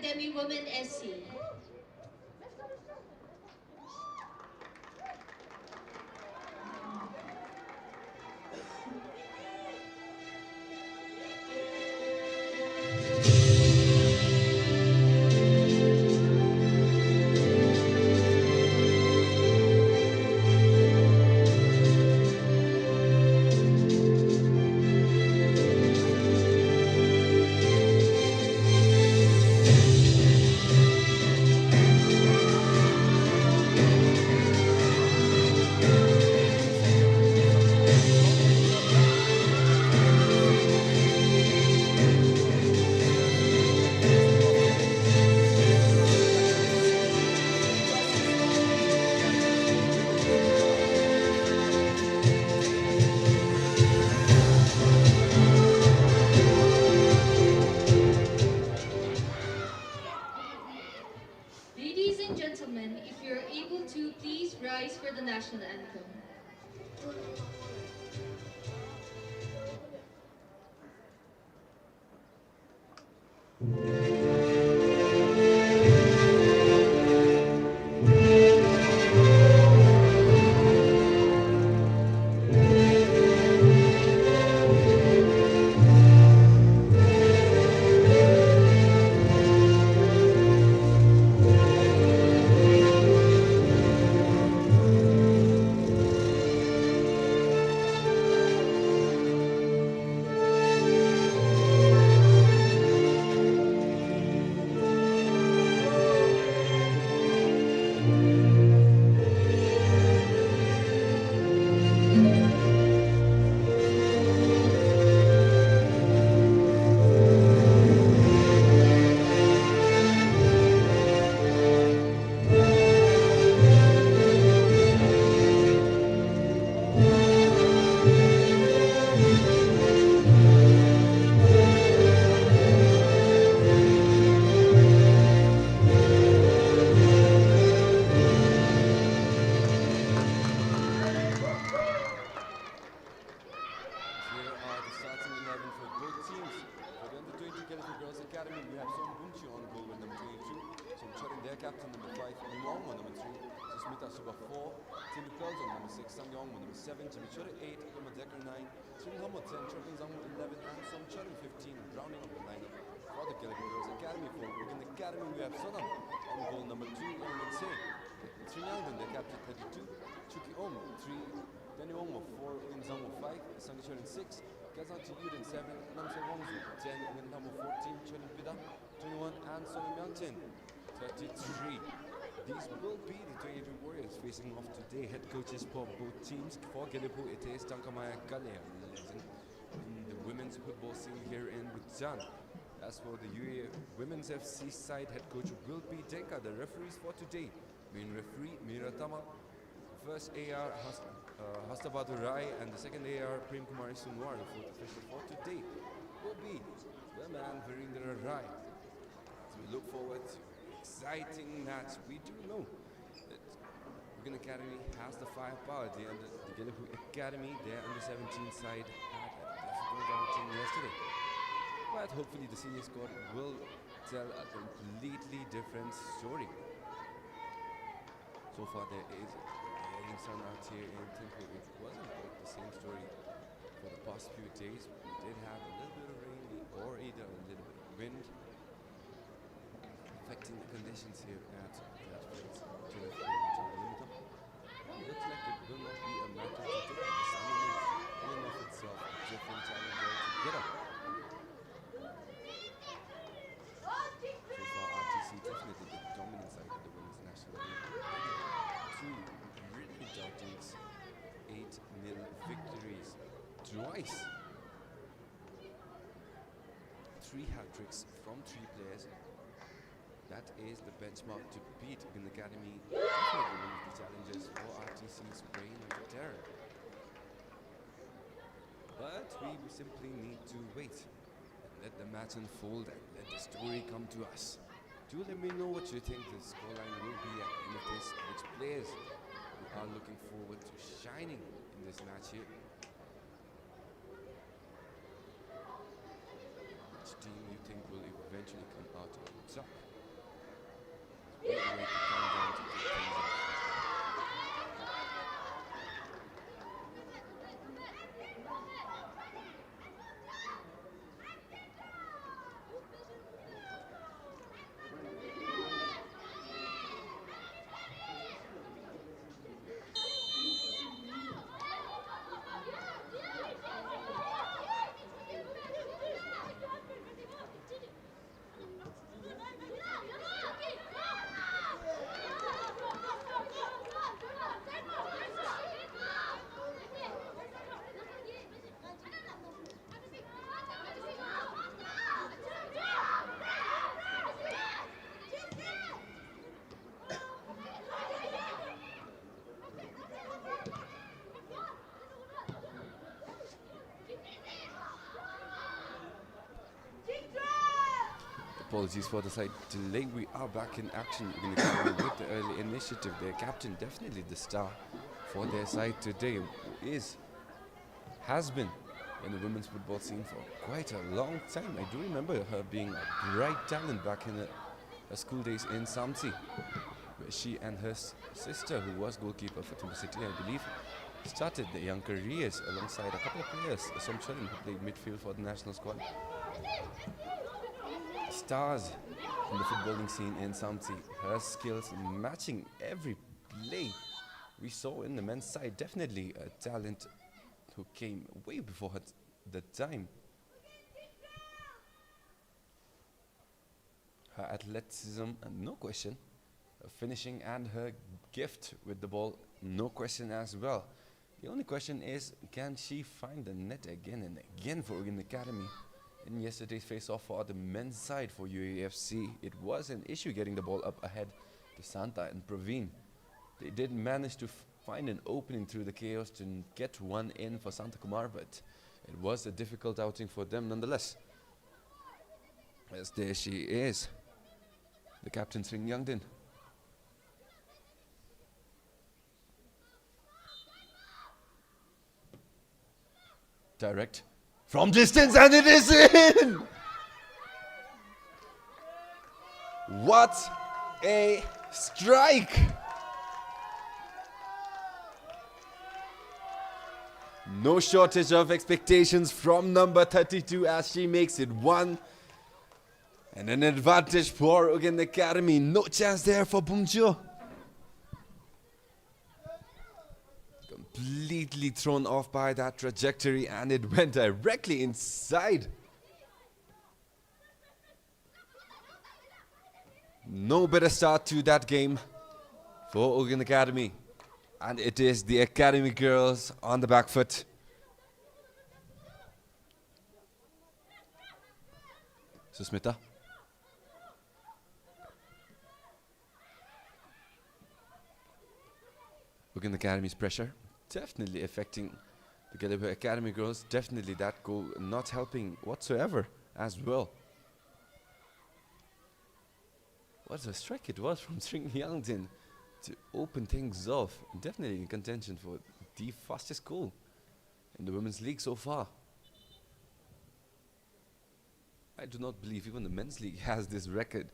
Semi-Women SC. Ladies and gentlemen, if you're able to, please rise for the national anthem. Here are the starting 11 for both teams. For the under-20 GELEPHU Girls Academy, we have Son Bunchi on goal with number 22. Son Chorin, their captain, number 5. Limong on number 3. Susmita Suba 4. Timmy Pearls on number 6. Sang Yong on number 7. Jimmy Chorin 8. Irma Decker 9. Trin Hammo 10. Chorin Zang 11. And Son Chorin 15. Browning on the lineup for the GELEPHU Girls Academy. For Wigan Academy, we have Sonam on goal number 2. Irma Tse. Trin Yangden, their captain, 32. Chuki Om 3. Danny Ong of 4, Win Zhang of 5, Sang Chorin 6, Gazan Yuden 7, Nam Se Wangzu 10, Win Nam of 14, Chorin Pida 21, and Son Myangchen 33. These will be the 23 Warriors facing off today. Head coaches for both teams. For GELEPHU, it is Tankamaya Galea, legend in the women's football scene here in Bhutan. As for the Women's FC side, head coach will be Denka. The referees for today, main referee Miratama, first AR Hastabatu Rai, and the second AR Prem Kumari Sunwar. The fourth official for today will be the man Virendra Rai. So we look forward to exciting match. We do know that Wigan Academy has the firepower. The GELEPHU Academy, their under-17 side, had a difficult outing yesterday. But hopefully the senior squad will tell a completely different story. So far there is getting sun out here in Thimphu. It wasn't quite the same story for the past few days. We did have a little bit of rain or either a little bit of wind affecting the conditions here at that place. Looks like it will not be a matter of today. The sun is in and of itself a different challenge altogether. So far RTC definitely the dominant side of the women's national league. Two really doubting 8-0 victories twice. 3 hat-tricks from 3 players. That is the benchmark to beat in the academy. Definitely one of the challenges for RTC's reign of terror. But we simply need to wait and let the match unfold and let the story come to us. Do let me know what you think the scoreline will be at the end of this. Which players you are looking forward to shining in this match here. Which team you think will eventually come out on top. Apologies for the slight delay. We are back in action. We're going to carry with the early initiative. Their captain, definitely the star for their side today, has been in the women's football scene for quite a long time. I do remember her being a bright talent back in her school days in Samsi, where she and her sister, who was goalkeeper for Timber City, I believe, started their young careers alongside a couple of players, some children who played midfield for the national squad. Stars in the footballing scene in Samsi, her skills matching every play we saw in the men's side. Definitely a talent who came way before the time. Her athleticism, no question. Her finishing and her gift with the ball, no question as well. The only question is, can she find the net again and again for UGYEN Academy? In yesterday's face-off for the men's side for UAFC, it was an issue getting the ball up ahead to Santa and Praveen. They did manage to find an opening through the chaos to get one in for Santa Kumar, but it was a difficult outing for them nonetheless. As there she is, the captain Sring Youngdin. Direct from distance, and it is in! What a strike! No shortage of expectations from number 32 as she makes it 1. And an advantage for UGYEN Academy. No chance there for Bumjo. Completely thrown off by that trajectory, and it went directly inside. No better start to that game for UGYEN Academy. And it is the Academy girls on the back foot. Susmita. UGYEN Academy's pressure definitely affecting the GELEPHU Academy girls. Definitely that goal not helping whatsoever as well. What a strike it was from Sring Youngdin to open things off. Definitely in contention for the fastest goal in the women's league so far. I do not believe even the men's league has this record.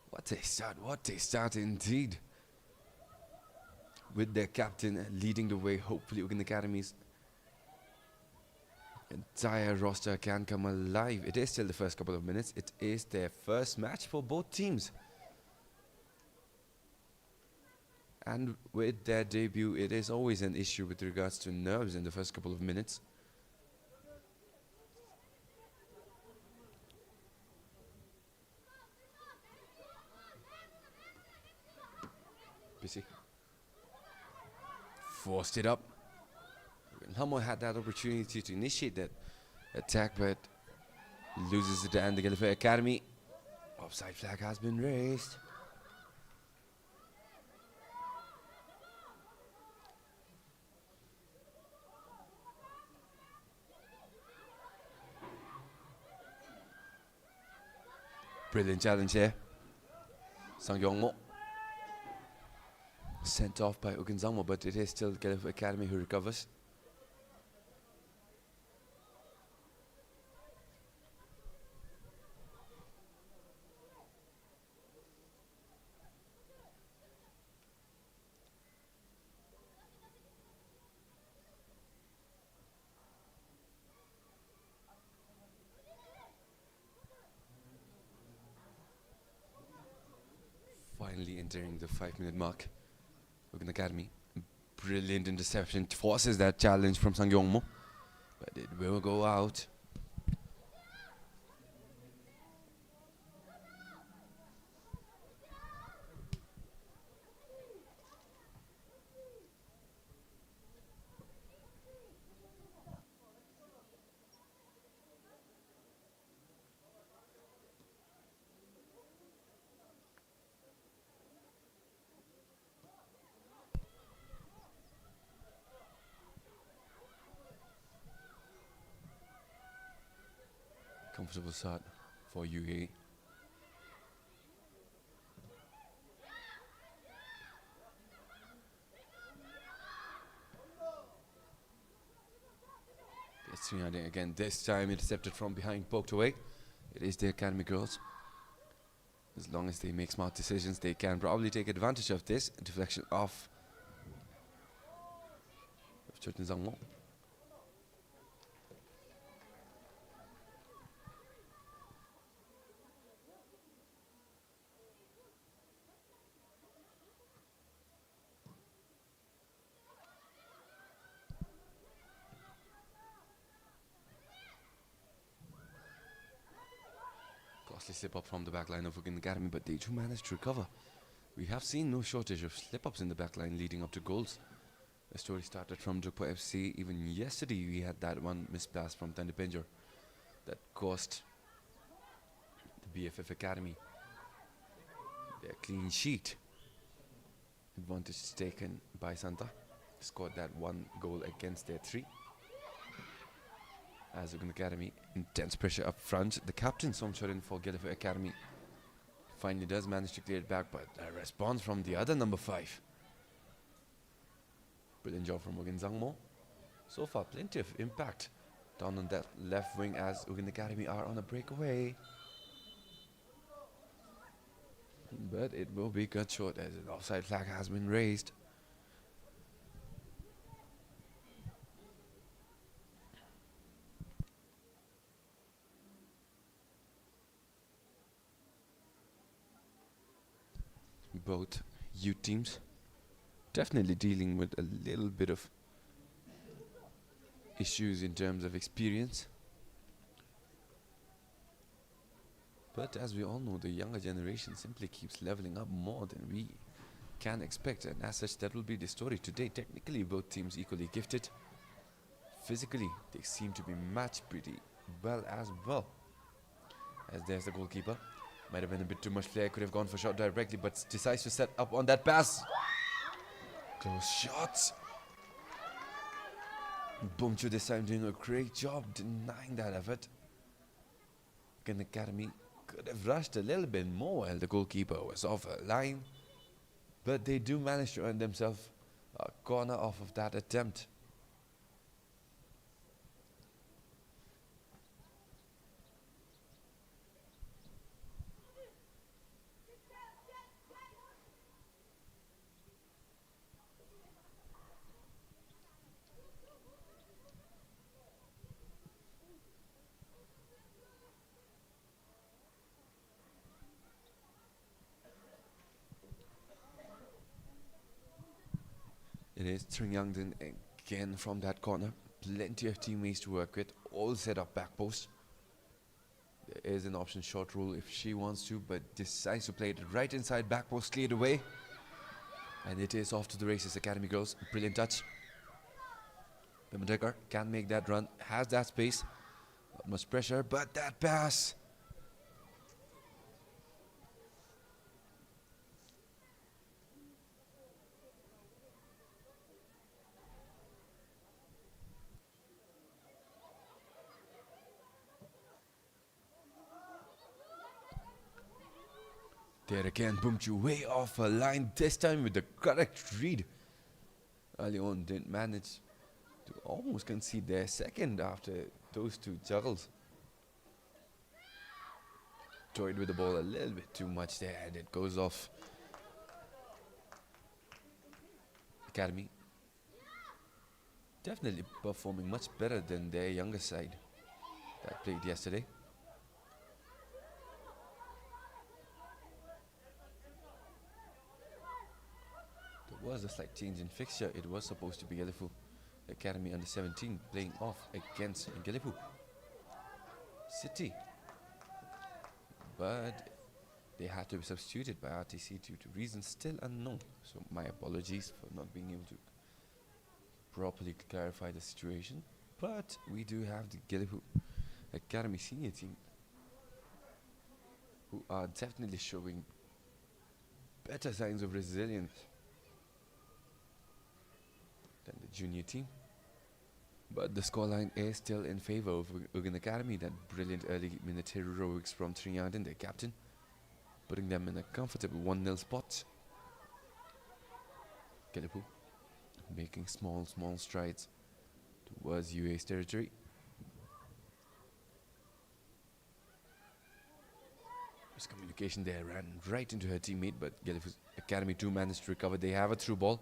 What a start indeed. With their captain leading the way, hopefully UGYEN Academy's entire roster can come alive. It is still the first couple of minutes. It is their first match for both teams. And with their debut, it is always an issue with regards to nerves in the first couple of minutes. Busy. Forced it up. Hamo had that opportunity to initiate that attack, but loses it, and the GELEPHU Academy. Offside flag has been raised. Brilliant challenge here. Sang Yongmo. Sent off by UGYEN Zangmo, but it is still GELEPHU Academy who recovers. Finally entering the 5-minute mark. UGYEN Academy. Brilliant interception. Forces that challenge from Sang Yongmo, but it will go out. Comfortable start for UAE. Sriande again, this time intercepted from behind, poked away. It is the academy girls. As long as they make smart decisions, they can probably take advantage of this deflection of Churton Zangmo. Costly slip up from the back line of UGYEN Academy, but they do manage to recover. We have seen no shortage of slip-ups in the back line leading up to goals. The story started from WFC. Even yesterday we had that one missed pass from Thandipenjor that cost the BFF Academy their clean sheet. Advantage taken by Santa. Scored that one goal against their 3. As UGYEN Academy, intense pressure up front. The captain, Somchorin for GELEPHU Academy, finally does manage to clear it back, but a response from the other number 5. Brilliant job from UGYEN Zangmo. So far, plenty of impact down on that left wing as UGYEN Academy are on a breakaway. But it will be cut short as an offside flag has been raised. Both youth teams definitely dealing with a little bit of issues in terms of experience. But as we all know, the younger generation simply keeps leveling up more than we can expect, and as such that will be the story today. Technically both teams equally gifted. Physically they seem to be matched pretty well as well. As there's the goalkeeper. Might have been a bit too much flair, could have gone for shot directly, but decides to set up on that pass. Close shots. Bumchu this time doing a great job denying that effort. UGYEN Academy could have rushed a little bit more while the goalkeeper was off a line, but they do manage to earn themselves a corner off of that attempt. It is Tringyangden again from that corner. Plenty of teammates to work with, all set up back post. There is an option short rule if she wants to, but decides to play it right inside, back post cleared away. And it is off to the races, Academy girls. Brilliant touch. Bimendekar can make that run, has that space. Not much pressure, but that pass. There again, Bumchu way off a line, this time with the correct read. Early on didn't manage to almost concede their second after those two juggles. Toyed with the ball a little bit too much there and it goes off. Academy definitely performing much better than their younger side that played yesterday. Was a slight change in fixture. It was supposed to be GELEPHU Academy under 17 playing off against GELEPHU City, but they had to be substituted by RTC due to reasons still unknown. So my apologies for not being able to properly clarify the situation. But we do have the GELEPHU Academy senior team who are definitely showing better signs of resilience than the junior team. But the scoreline is still in favor of UGYEN Academy. That brilliant early minute heroics from Tringyangden, their captain, putting them in a comfortable 1-0 spot. GELEPHU making small strides towards UA's territory. education there, ran right into her teammate, but GELEPHU Academy 2 managed to recover. They have a through ball.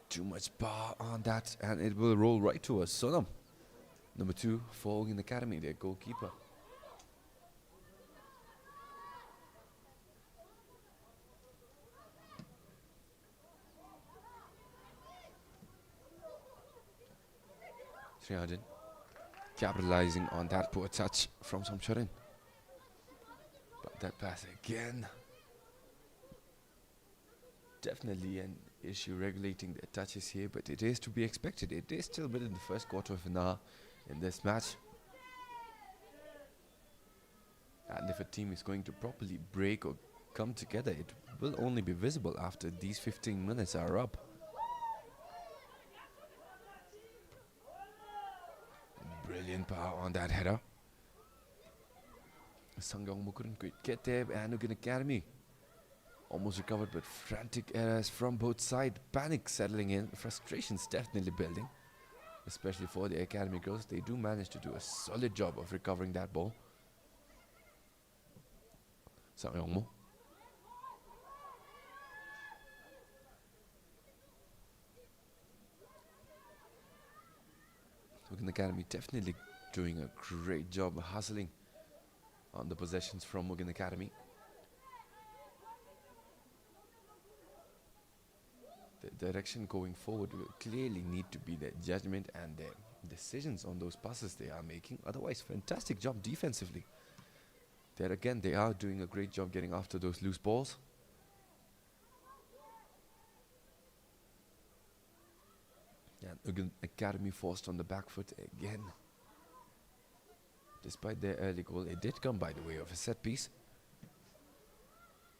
Too much power on that, and it will roll right towards Sonam. Number 2 for UGYEN Academy, their goalkeeper. Srihajan capitalizing on that poor touch from Samcharan. But that pass again. Definitely an issue regulating the touches here, but it is to be expected. It is still within the first quarter of an hour in this match. And if a team is going to properly break or come together, it will only be visible after these 15 minutes are up. Brilliant power on that header. Sangyongmu couldn't quite get there, and UGYEN Academy almost recovered, but frantic errors from both sides. Panic settling in, frustrations definitely building, especially for the academy girls. They do manage to do a solid job of recovering that ball. Sangyongmu. UGYEN Academy definitely doing a great job hustling on the possessions from UGYEN Academy. The direction going forward will clearly need to be their judgment and their decisions on those passes they are making. Otherwise, fantastic job defensively. There again, they are doing a great job getting after those loose balls. And UGYEN Academy forced on the back foot again. Despite their early goal, it did come by the way of a set piece.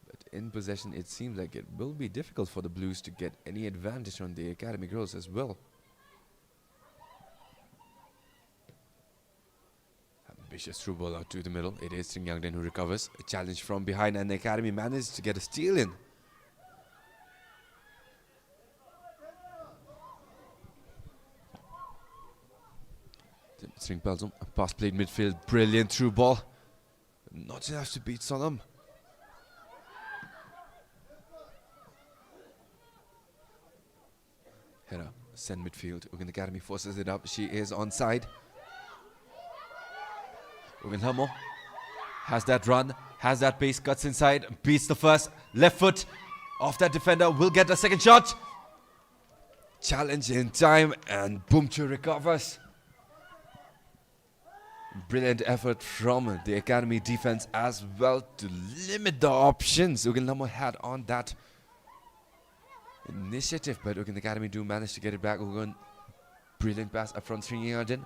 But in possession, it seems like it will be difficult for the Blues to get any advantage on the academy girls as well. Ambitious through ball out to the middle. It is Tringyangden who recovers. A challenge from behind, and the academy managed to get a steal in. String Pelsom, a pass played midfield, brilliant through ball. Not enough to beat Sonam. Hera, send midfield. UGYEN Academy forces it up. She is onside. UGYEN Hamo has that run, has that pace, cuts inside, beats the first. Left foot off that defender, will get the second shot. Challenge in time, and Bumchu recovers. Brilliant effort from the academy defense as well to limit the options UGYEN Hamo had on that initiative, but UGYEN Academy do manage to get it back. UGYEN, brilliant pass up front. Srihajan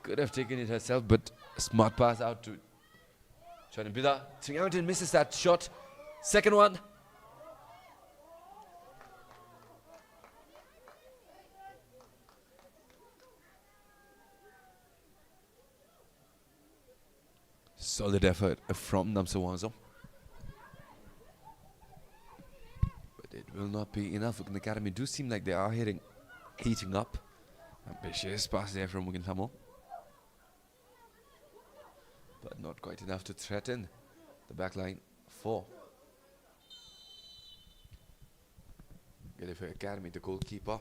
could have taken it herself, but a smart pass out to Charan Bida. Srihajan misses that shot. Second one. Solid effort from Namsawanzo. But it will not be enough. UGYEN Academy do seem like they are heating up. Ambitious pass there from UGYEN Hamo. But not quite enough to threaten the backline for GELEPHU Academy, the goalkeeper.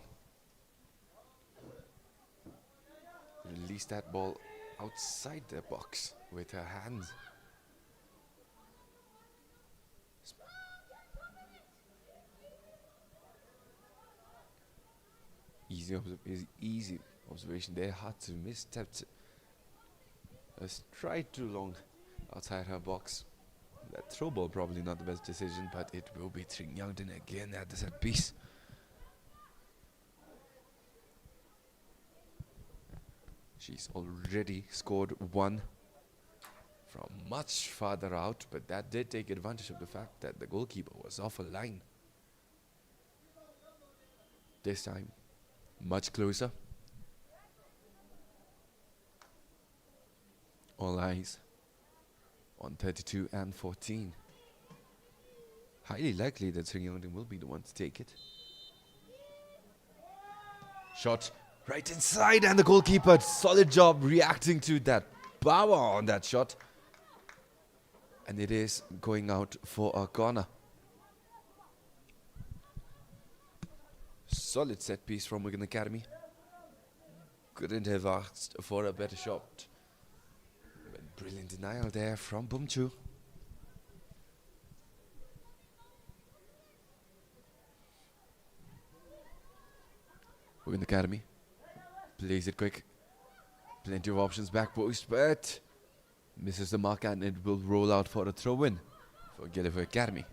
Release that ball outside the box with her hands. Easy observation there. Hard to misstepped a stride too long outside her box. That throw ball probably not the best decision, but it will be Tringyangden again at the set piece. She's already scored one from much farther out, but that did take advantage of the fact that the goalkeeper was off a line. This time, much closer. All eyes on 32 and 14. Highly likely that Tringyangden will be the one to take it. Shot right inside, and the goalkeeper, solid job reacting to that power on that shot. And it is going out for a corner. Solid set piece from Wigan Academy. Couldn't have asked for a better shot. But brilliant denial there from Bumchu. Wigan Academy plays it quick. Plenty of options back post, but misses the mark, and it will roll out for a throw-in for GELEPHU Academy.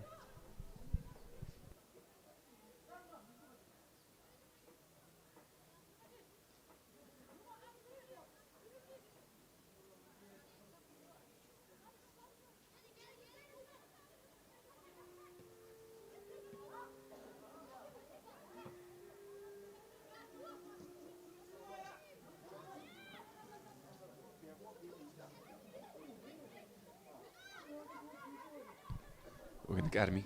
Wigan Academy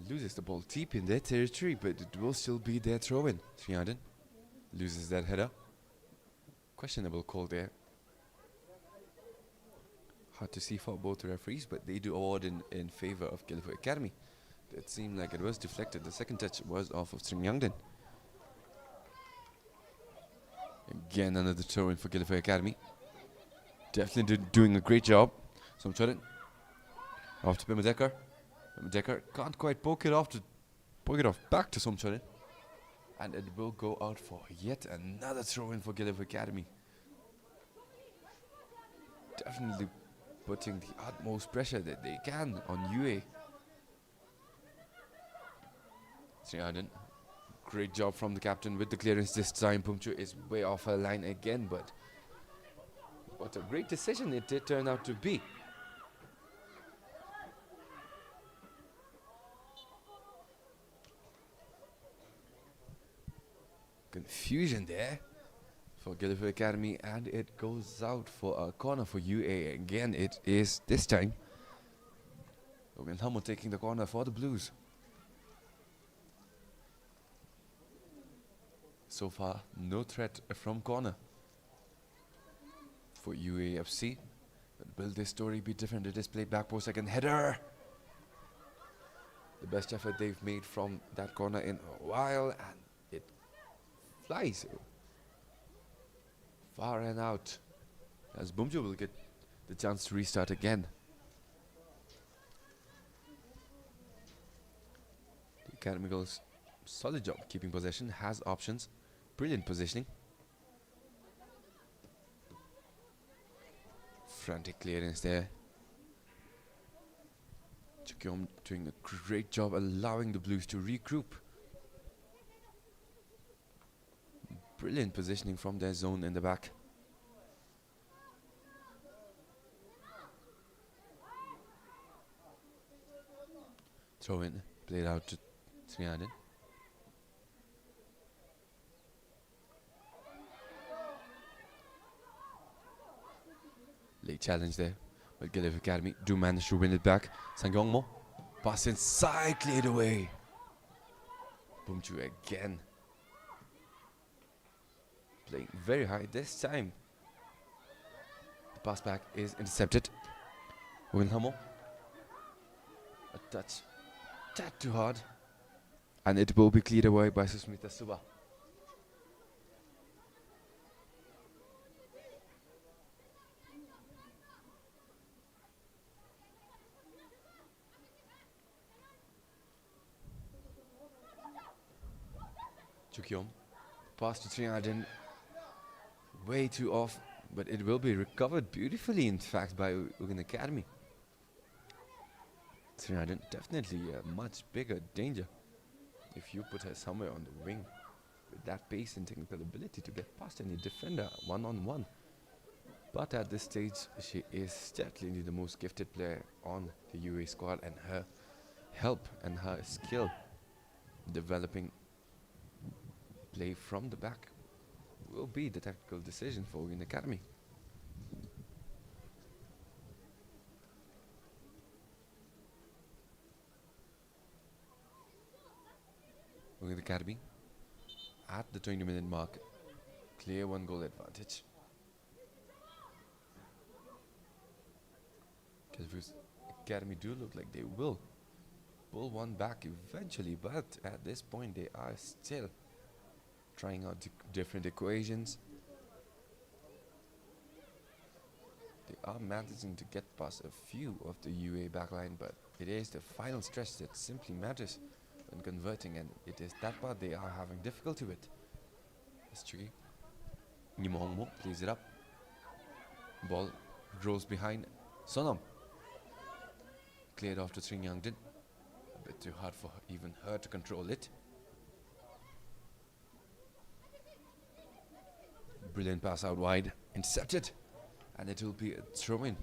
loses the ball deep in their territory, but it will still be their throw-in. Triaden loses that header. Questionable call there. Hard to see for both referees, but they do award in favor of GELEPHU Academy. It seemed like it was deflected. The second touch was off of Triaden. Again, another throw-in for GELEPHU Academy. Definitely doing a great job. So I'm off to Bimadecker. Bimadecker can't quite poke it off back to Somchorin. And it will go out for yet another throw-in for GELEPHU Academy. Definitely putting the utmost pressure that they can on UA. Sriaden, great job from the captain with the clearance this time. Pumchu is way off her line again, but what a great decision it did turn out to be. Confusion there for GELEPHU Academy, and it goes out for a corner for UA. Again, it is this time Logan Hummel taking the corner for the Blues. So far, no threat from corner for UAFC. But will this story be different? It is played back post, second header. The best effort they've made from that corner in a while, and it flies far and out as Bumju will get the chance to restart again. The Academy Girls, solid job keeping possession, has options, brilliant positioning. Frantic clearance there. Chukyom doing a great job allowing the Blues to regroup. Brilliant positioning from their zone in the back. Throw in, played out to Triaden. Late challenge there, but GELEPHU Academy do manage to win it back. Sangyongmo, pass inside, cleared away. Bumchu again. Playing very high this time. The pass back is intercepted. Hummel. A touch. Tad too hard. And it will be cleared away by Susmita Suba. Chukyom. Pass to Triaden. Way too off, but it will be recovered beautifully, in fact, by Wigan Academy. Triaden definitely a much bigger danger if you put her somewhere on the wing with that pace and technical ability to get past any defender one-on-one. But at this stage, she is definitely the most gifted player on the UA squad, and her help and her skill developing play from the back will be the tactical decision for Wigan Academy. Wigan Academy at the 20-minute mark, clear 1-goal advantage. GELEPHU's academy do look like they will pull one back eventually, but at this point they are still trying out different equations. They are managing to get past a few of the UA backline, but it is the final stretch that simply matters when converting, and it is that part they are having difficulty with. It's tricky. Nimongmo plays it up. Ball rolls behind. Sonam cleared off to Sring Yangdin. A bit too hard for even her to control it. Brilliant pass out wide. Intercepted. And it will be a throw-in.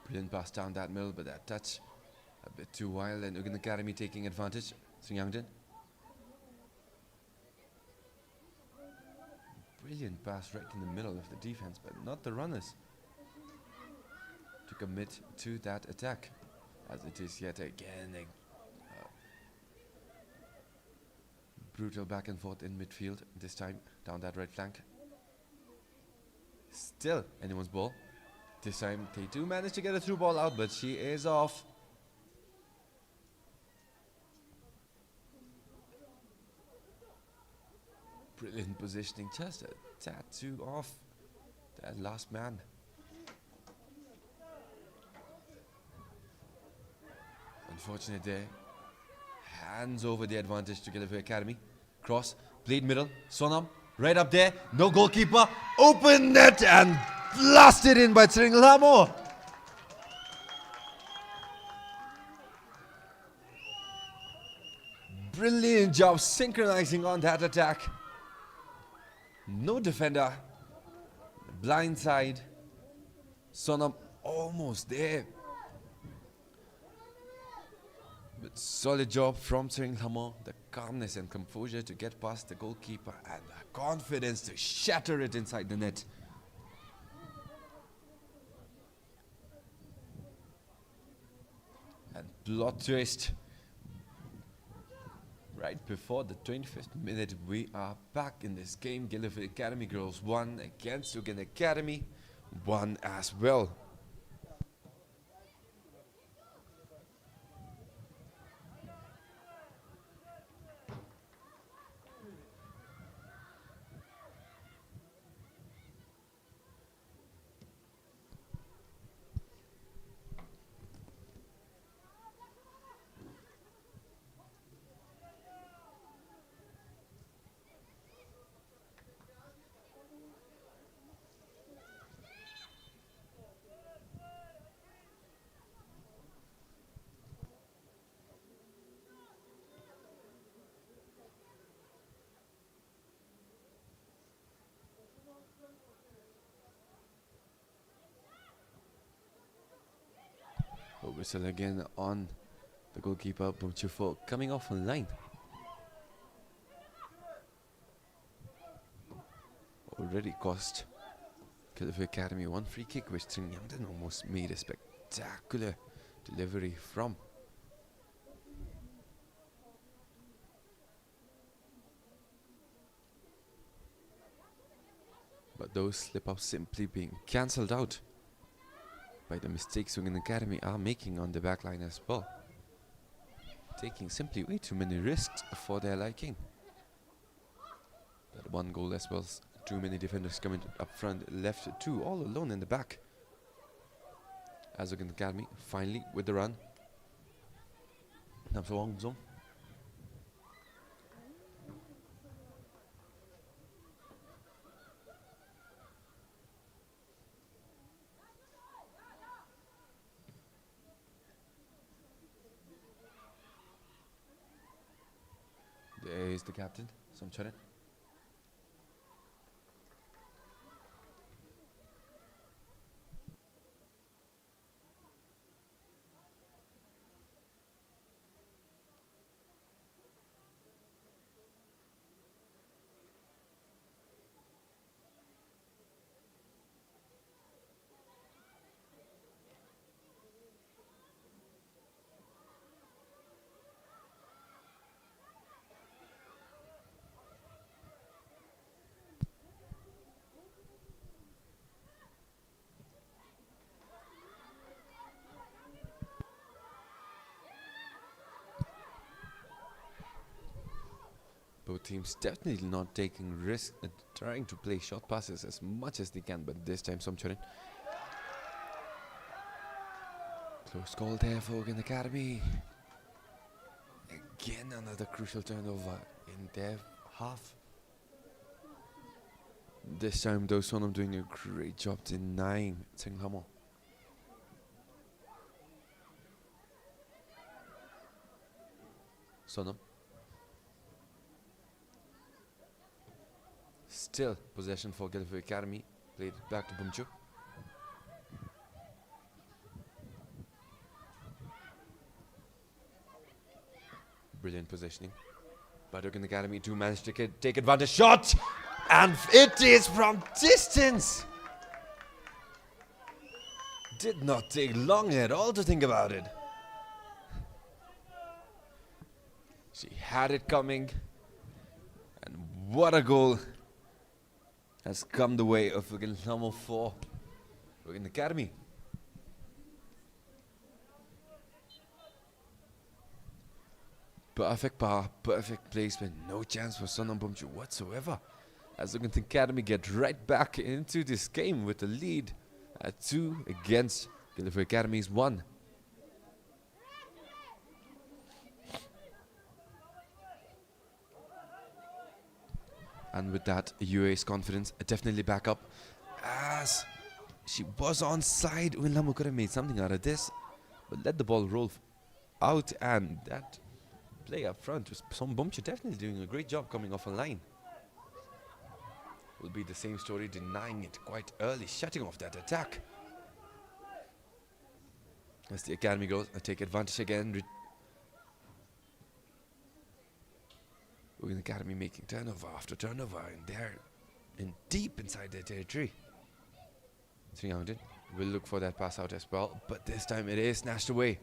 Brilliant pass down that middle, but that touch a bit too wild, and UGYEN Academy taking advantage. Sring Yangdin. Brilliant pass right in the middle of the defense, but not the runners to commit to that attack, as it is yet again a brutal back and forth in midfield, this time down that right flank. Still anyone's ball. This time they do manage to get a through ball out, but she is off. Brilliant positioning, just a tad too off that last man. Unfortunate there. Hands over the advantage to GELEPHU Academy. Cross, played middle. Sonam, right up there. No goalkeeper. Open net and blasted in by Sring Lamo. Brilliant job synchronizing on that attack. No defender. Blind side. Sonam almost there. But solid job from Sring Lamo. The calmness and composure to get past the goalkeeper and the confidence to shatter it inside the net. And plot twist. Right before the 25th minute, we are back in this game. GELEPHU Academy girls won against UGYEN Academy, won as well. A whistle again on the goalkeeper, Bumchufo, coming off on line. Already cost GELEPHU Academy one free kick, which Sring Yangdin almost made a spectacular delivery from. But those slip-ups simply being cancelled out by the mistakes UGYEN Academy are making on the backline as well. Taking simply way too many risks for their liking. That one goal as well, too many defenders coming up front, left two all alone in the back. As UGYEN Academy finally with the run. Namsawangzom. There is the captain, Somcharan. Both teams definitely not taking risks and trying to play short passes as much as they can, but this time Somchorin. Close call there for UGYEN Academy. Again another crucial turnover in their half. This time though Sonam doing a great job denying Tsinghamo. Sonam. Still possession for GELEPHU Academy. Played it back to Bumchu. Brilliant positioning. But UGYEN Academy do manage to take advantage. Shot! And it is from distance! Did not take long at all to think about it. She had it coming. And what a goal has come the way of number 4 UGYEN Academy. Perfect power, perfect placement, no chance for Sonam Bumchu whatsoever. As UGYEN Academy get right back into this game with the lead at 2 against GELEPHU Academy's 1. And with that, UA's confidence definitely back up, as she was onside. Winlamu could have made something out of this, but let the ball roll out, and that play up front was Sonam Bumchu definitely doing a great job coming off a line. Will be the same story, denying it quite early, shutting off that attack. As the academy goes, I take advantage again. UGYEN Academy making turnover after turnover, and they're deep inside their territory. Sringyangdin will look for that pass out as well, but this time it is snatched away.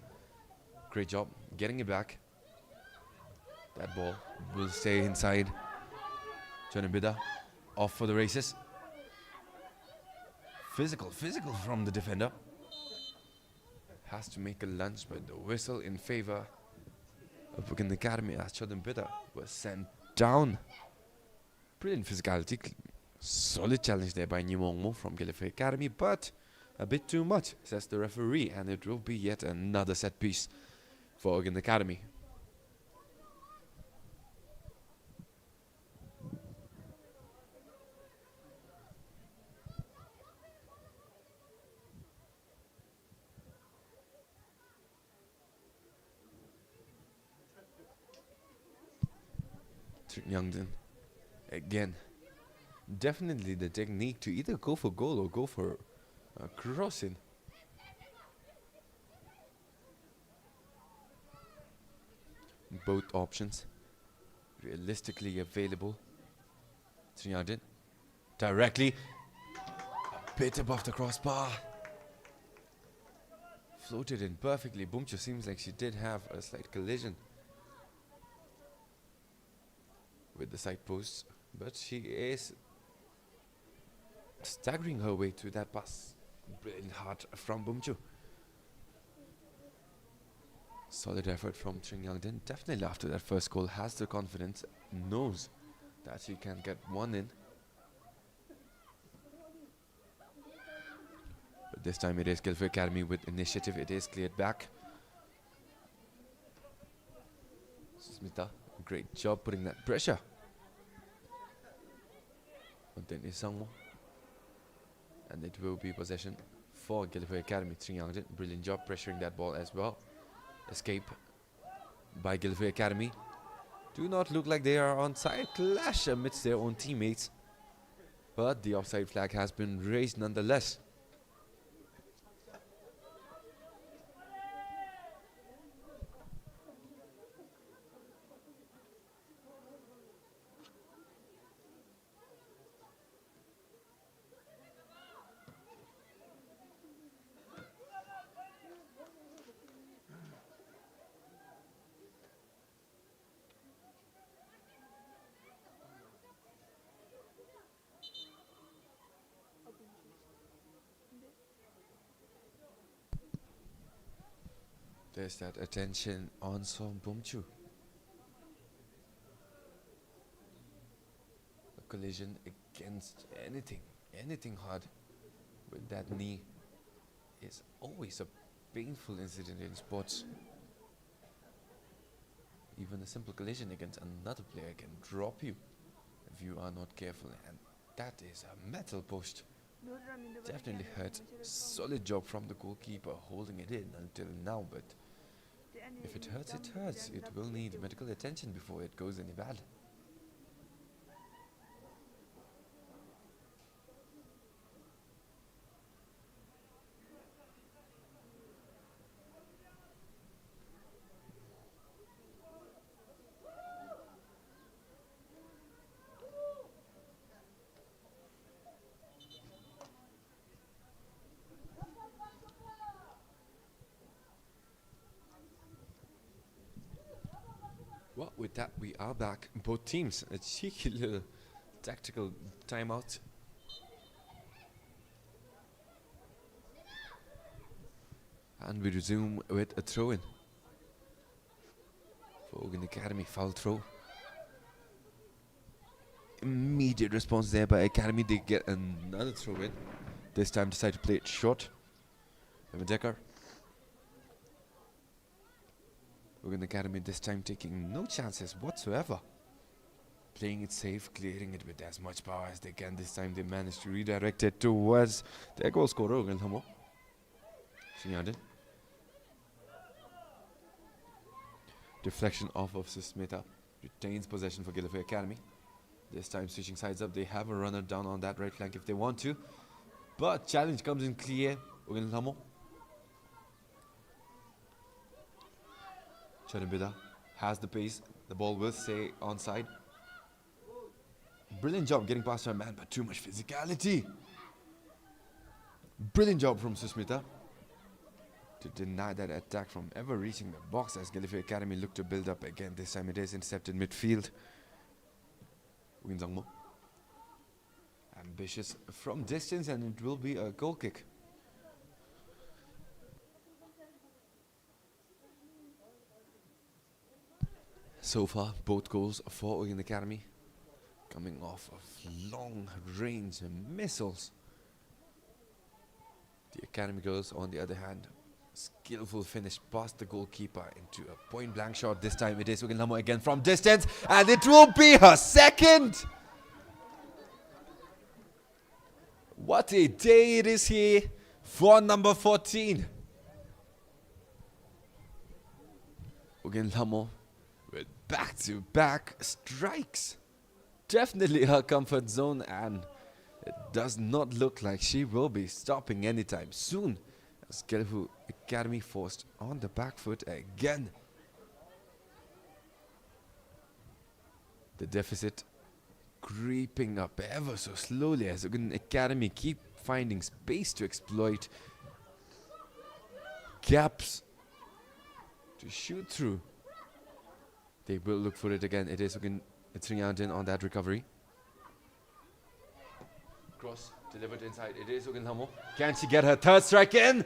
Great job getting it back. That ball will stay inside. Chanabida off for the races. Physical from the defender. Has to make a lunge, but the whistle in favor of UGYEN Academy as Chodambida was sent down. Brilliant physicality. Solid challenge there by Nyimongmo from GELEPHU Academy, but a bit too much, says the referee, and it will be yet another set piece for UGYEN Academy. Youngden again, definitely the technique to either go for goal or go for a crossing. Both options realistically available. Youngden directly a bit above the crossbar, floated in perfectly. Bumchu seems like she did have a slight collision with the side posts, but she is staggering her way to that pass. Brilliant heart from Bumchu. Solid effort from Sringyangdin. Definitely after that first goal has the confidence, knows that she can get one in. But this time it is GELEPHU Academy with initiative. It is cleared back. Smita, great job putting that pressure. And it will be possession for GELEPHU Academy. Sringyangdin, brilliant job pressuring that ball as well. Escape by GELEPHU Academy. Do not look like they are onside. Clash amidst their own teammates. But the offside flag has been raised nonetheless. There's that attention on Sonam Bumchu. collision against anything hard with that knee is always a painful incident in sports. Even a simple collision against another player can drop you if you are not careful, and that is a metal post. Definitely hurt. Solid job from the goalkeeper holding it in until now, but if it hurts, it hurts. It will need medical attention before it goes any bad. Well, with that, we are back. Both teams, a cheeky little tactical timeout. And we resume with a throw-in. For UGYEN Academy, foul throw. Immediate response there by Academy. They get another throw-in. This time decide to play it short. Decker. UGYEN Academy this time taking no chances whatsoever. Playing it safe, clearing it with as much power as they can. This time they managed to redirect it towards their goal scorer, UGYEN. Deflection off of Susmita. Retains possession for GELEPHU Academy. This time switching sides up. They have a runner down on that right flank if they want to. But challenge comes in clear. UGYEN Chanibida has the pace. The ball will stay onside. Brilliant job getting past her man, but too much physicality. Brilliant job from Susmita to deny that attack from ever reaching the box as GELEPHU Academy look to build up again. This time it is intercepted midfield. UGYEN ambitious from distance, and it will be a goal kick. So far, both goals for UGYEN Academy coming off of long-range missiles. The Academy girls, on the other hand, skillful finish past the goalkeeper into a point-blank shot. This time it is UGYEN again from distance, and it will be her second! What a day it is here for number 14. UGYEN with back-to-back strikes. Definitely her comfort zone, and it does not look like she will be stopping anytime soon as GELEPHU Academy forced on the back foot again. The deficit creeping up ever so slowly as UGYEN Academy keep finding space to exploit, gaps to shoot through. They will look for it again. It is UGYEN Triandin on that recovery. Cross delivered inside. It is UGYEN. Can she get her third strike in?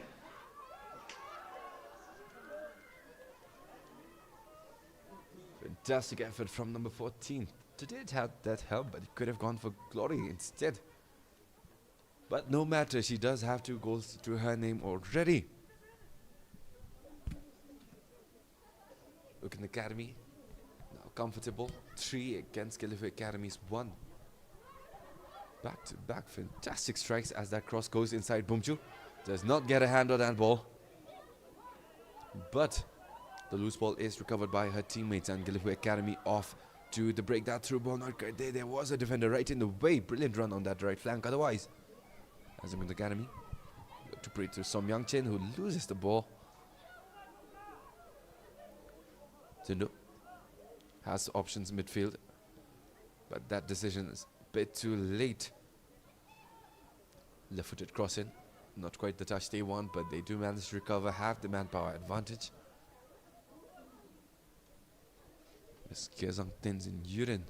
Fantastic effort from number 14. Today it had that help, but it could have gone for glory instead. But no matter, she does have 2 goals to her name already. UGYEN Academy now comfortable. 3 against GELEPHU Academy's 1. Back to back fantastic strikes as that cross goes inside. Bumchu does not get a hand on that ball, but the loose ball is recovered by her teammates, and GELEPHU Academy off to the break. That through ball not quite there. There was a defender right in the way. Brilliant run on that right flank otherwise. As UGYEN Academy look to play through Som Young Chin, who loses the ball. Zindo has options midfield, but that decision is a bit too late. Left-footed crossing, not quite the touch they want, but they do manage to recover, have the manpower advantage. Miss Kiazang Tins in UGYEN.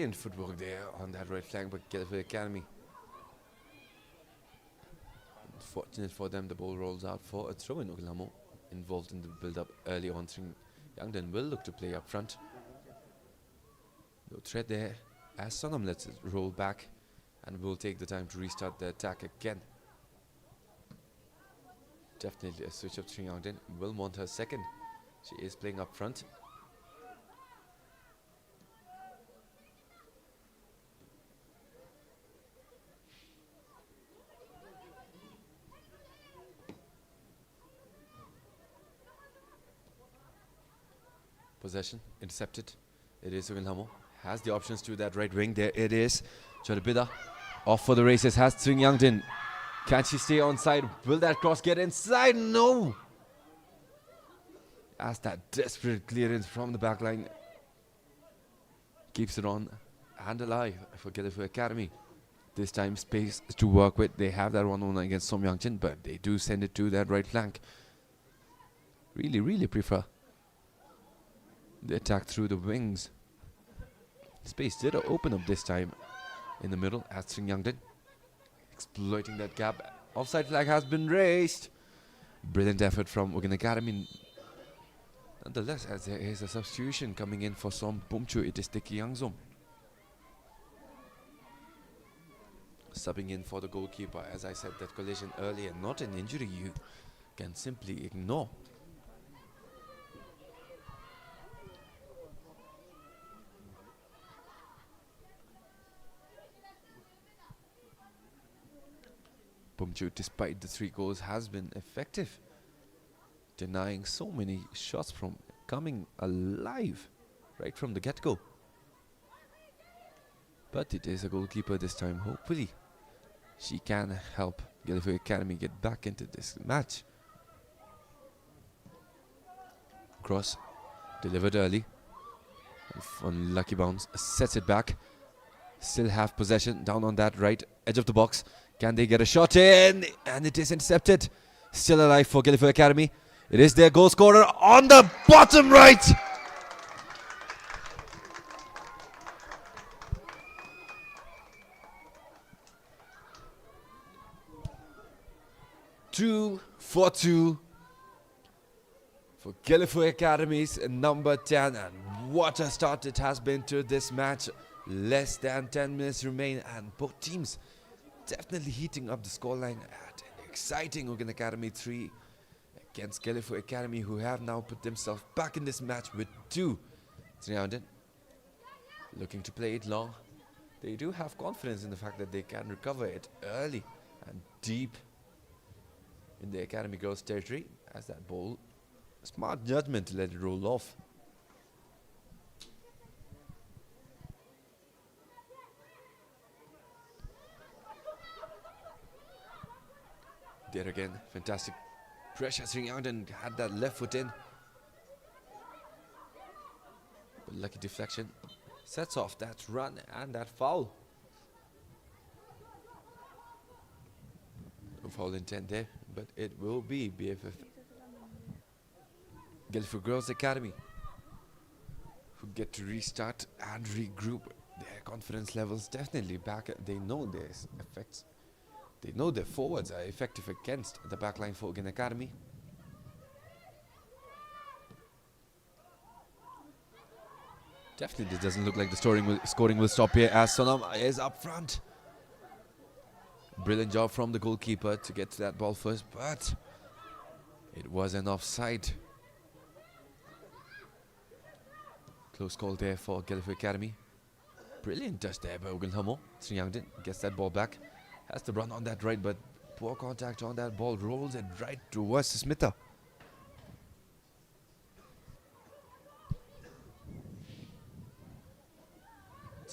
brilliant footwork there on that right flank by GELEPHU Academy. Fortunate for them, the ball rolls out for a throw in. Oglamo involved in the build-up early on. Youngden will look to play up front. No threat there as Sonam lets it roll back and will take the time to restart the attack again. Definitely a switch up. Youngden will want her second. She is playing up front. Possession intercepted. It is Oglamo. Has the options to that right wing. There it is. Chorabida off for the races. Has Tsing Youngden. Can she stay on side? Will that cross get inside? No! As that desperate clearance from the back line keeps it on and alive for GELEPHU Academy. This time space to work with. They have that 1-on-1 against Som Youngchin, but they do send it to that right flank. Really prefer the attack through the wings. Space did open up this time in the middle as Tsing Youngden exploiting that gap. Offside flag has been raised. Brilliant effort from UGYEN Academy. Nonetheless, as there is a substitution coming in for Som Bumchu, it is Tiki Yangzom subbing in for the goalkeeper. As I said, that collision earlier, not an injury you can simply ignore. Bumchu, despite the 3 goals, has been effective, denying so many shots from coming alive right from the get-go. But it is a goalkeeper this time. Hopefully she can help GELEPHU Academy get back into this match. Cross delivered early. Unlucky bounce, sets it back. Still have possession down on that right edge of the box. Can they get a shot in? And it is intercepted. Still alive for GELEPHU Academy. It is their goal scorer on the bottom right. Two for two for GELEPHU Academy's number 10. And what a start it has been to this match. Less than 10 minutes remain and both teams definitely heating up the scoreline at an exciting UGYEN Academy 3 against GELEPHU Academy, who have now put themselves back in this match with 2. Triandin looking to play it long. They do have confidence in the fact that they can recover it early and deep in the Academy girls territory, as that ball, smart judgment to let it roll off. There again, fantastic pressure. Youngden had that left foot in, but lucky deflection sets off that run and that foul. No foul intent there, but it will be BFF GELEPHU Girls Academy who get to restart and regroup. Their confidence levels definitely back. They know there's effects. They know their forwards are effective against the backline for UGYEN Academy. Definitely it doesn't look like the scoring will stop here as Sonam is up front. Brilliant job from the goalkeeper to get to that ball first, but it was an offside. Close call there for GELEPHU Academy. Brilliant touch there by Oglamo. Youngden gets that ball back. Has to run on that right, but poor contact on that ball. Rolls it right towards Smitha.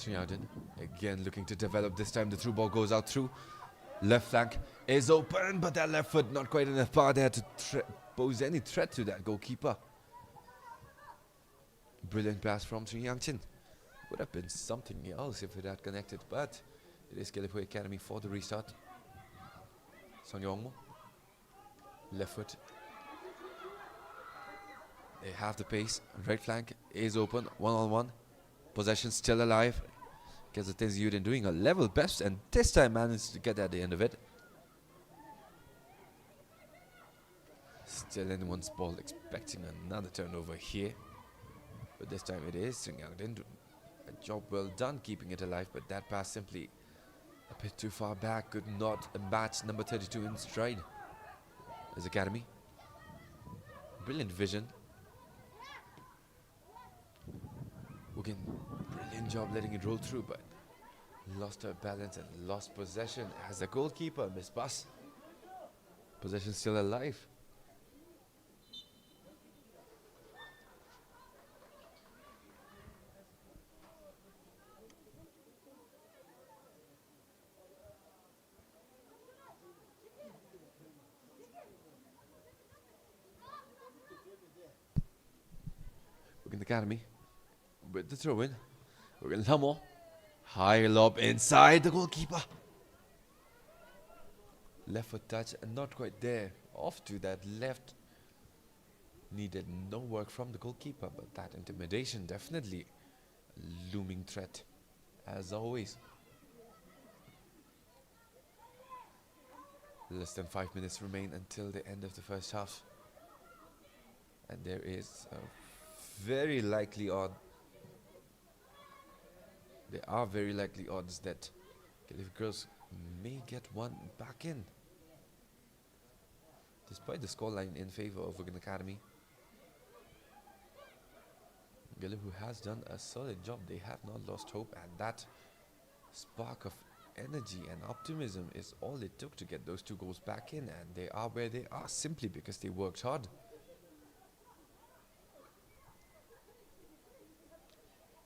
Youngden again looking to develop. This time the through ball goes out through. Left flank is open, but that left foot not quite enough power there to pose any threat to that goalkeeper. Brilliant pass from Youngchin. Would have been something else if it had connected, but it is GELEPHU Academy for the restart. Songyongmo. Left foot. They have the pace. Right flank is open. 1-on-1. Possession still alive. Gets the Tenzi UGYEN doing a level best, and this time managed to get at the end of it. Still anyone's ball, expecting another turnover here. But this time it is Sringyangden. A job well done keeping it alive, but that pass simply a bit too far back. Could not match number 32 in stride. His academy. Brilliant vision. UGYEN, brilliant job letting it roll through, but lost her balance and lost possession as the goalkeeper missed pass. Possession still alive. UGYEN Academy with the throw in. GELEPHU. High lob inside the goalkeeper. Left foot touch and not quite there. Off to that left. Needed no work from the goalkeeper, but that intimidation definitely a looming threat as always. Less than 5 minutes remain until the end of the first half. And there is a very likely odd. There are very likely odds that GELEPHU girls may get one back in. Despite the scoreline in favor of UGYEN Academy, GELEPHU has done a solid job. They have not lost hope, and that spark of energy and optimism is all it took to get those 2 goals back in, and they are where they are simply because they worked hard.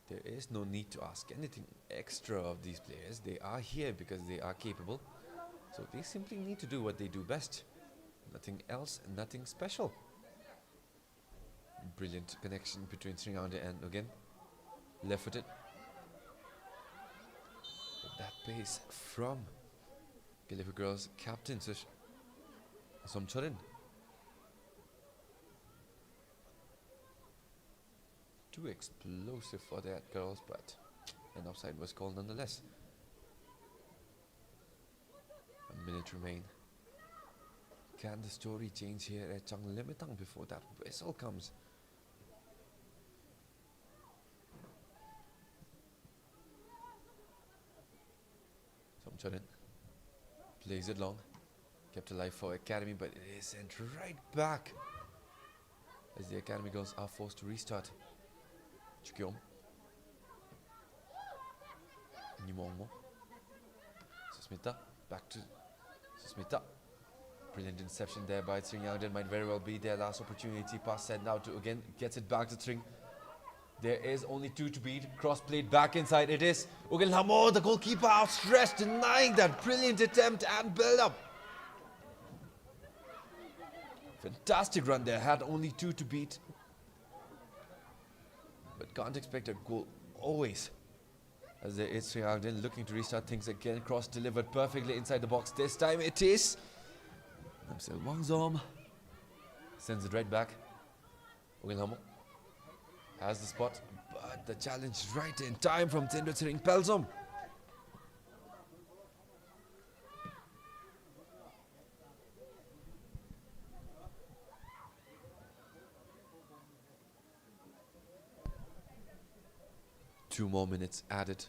There is no need to ask anything extra of these players. They are here because they are capable. So they simply need to do what they do best. Nothing else, nothing special. Brilliant connection between Sringyangden and UGYEN. Left footed. But that pace from GELEPHU girls captain Somchorin. Too explosive for that girls, but an offside was called nonetheless. A minute remain. Can the story change here at Changlimitang before that whistle comes? Somchorin plays it long. Kept alive for Academy, but it is sent right back as the Academy girls are forced to restart. Chukyom. Nimongmo. Susmita. Back to Susmita. Brilliant interception there by Sringyangden. Might very well be their last opportunity. Pass sent now to UGYEN. Gets it back to Sring. There is only 2 to beat. Cross played back inside. It is GELEPHU. The goalkeeper outstretched, denying that brilliant attempt and build up. Fantastic run there. Had only 2 to beat. But can't expect a goal always. As there is Sringyangden looking to restart things again. Cross delivered perfectly inside the box. This time it is Namsel Wangzom. Sends it right back. GELEPHU has the spot, but the challenge right in time from Tendra Pelsom. Two more minutes added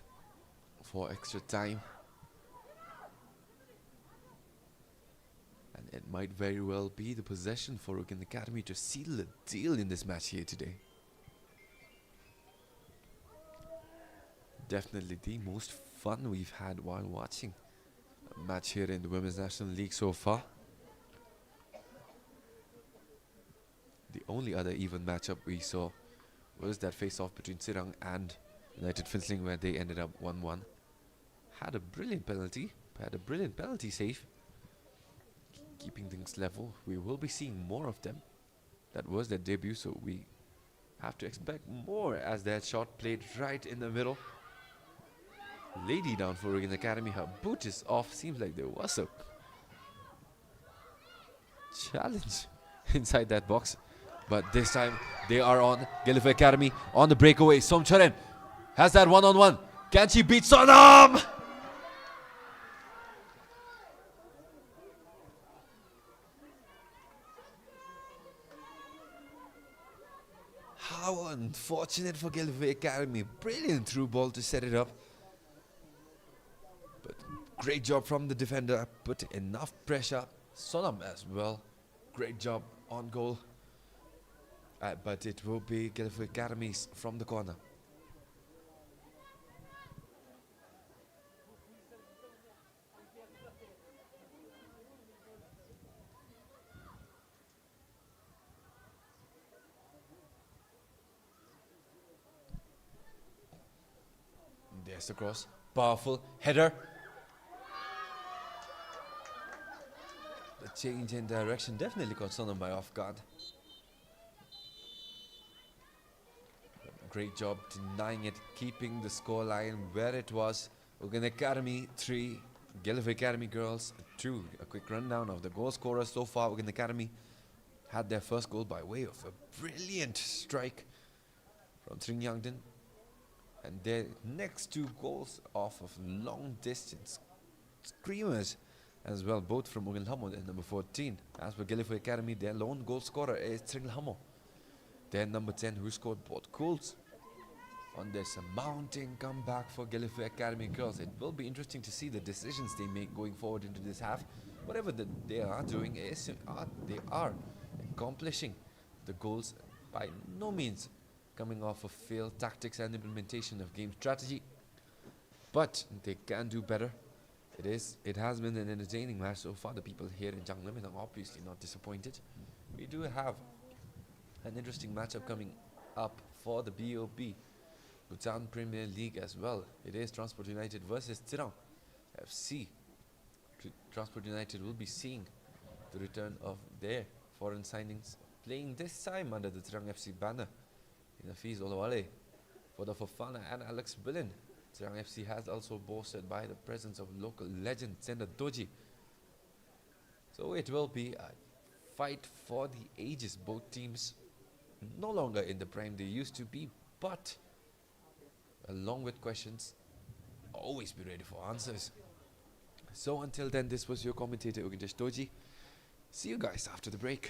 for extra time. And it might very well be the possession for UGYEN Academy to seal the deal in this match here today. Definitely the most fun we've had while watching a match here in the Women's National League so far. The only other even matchup we saw was that face-off between Sirang and United Finsling, where they ended up 1-1. Had a brilliant penalty save, keeping things level. We will be seeing more of them. That was their debut, so we have to expect more as that shot played right in the middle. Lady down for UGYEN Academy. Her boot is off. Seems like there was a challenge inside that box. But this time they are on. GELEPHU Academy on the breakaway. Somchorin has that one-on-one. Can she beat Sonam? How unfortunate for GELEPHU Academy. Brilliant through ball to set it up. But great job from the defender. Put enough pressure. Sonam as well. Great job on goal. But it will be GELEPHU Academies from the corner. There's the cross. Powerful header. The change in direction definitely caught Sonam by off guard. Great job denying it, keeping the scoreline where it was. UGYEN Academy 3, GELEPHU Academy girls 2. A quick rundown of the goal scorers so far. UGYEN Academy had their first goal by way of a brilliant strike from Sring Yangden. And their next 2 goals off of long distance screamers as well, both from UGYEN Hamo and number 14. As for GELEPHU Academy, their lone goal scorer is Sring Hamo. Their number 10 who scored both goals. On this mounting comeback for GELEPHU Academy girls, it will be interesting to see the decisions they make going forward into this half. Whatever they are doing is they are accomplishing the goals, by no means coming off of failed tactics and implementation of game strategy, but they can do better. It has been an entertaining match so far. The people here in Janglim are obviously not disappointed. We do have an interesting matchup coming up for the BOB Bhutan Premier League as well. It is Transport United versus Tirang FC. Transport United will be seeing the return of their foreign signings, playing this time under the Tirang FC banner in Hafiz Olawale for the Fofana and Alex Billen. Tirang FC has also boasted by the presence of local legend Senda Doji. So it will be a fight for the ages. Both teams no longer in the prime they used to be, but along with questions, always be ready for answers. So until then, this was your commentator Ugintesh Doji. See you guys after the break.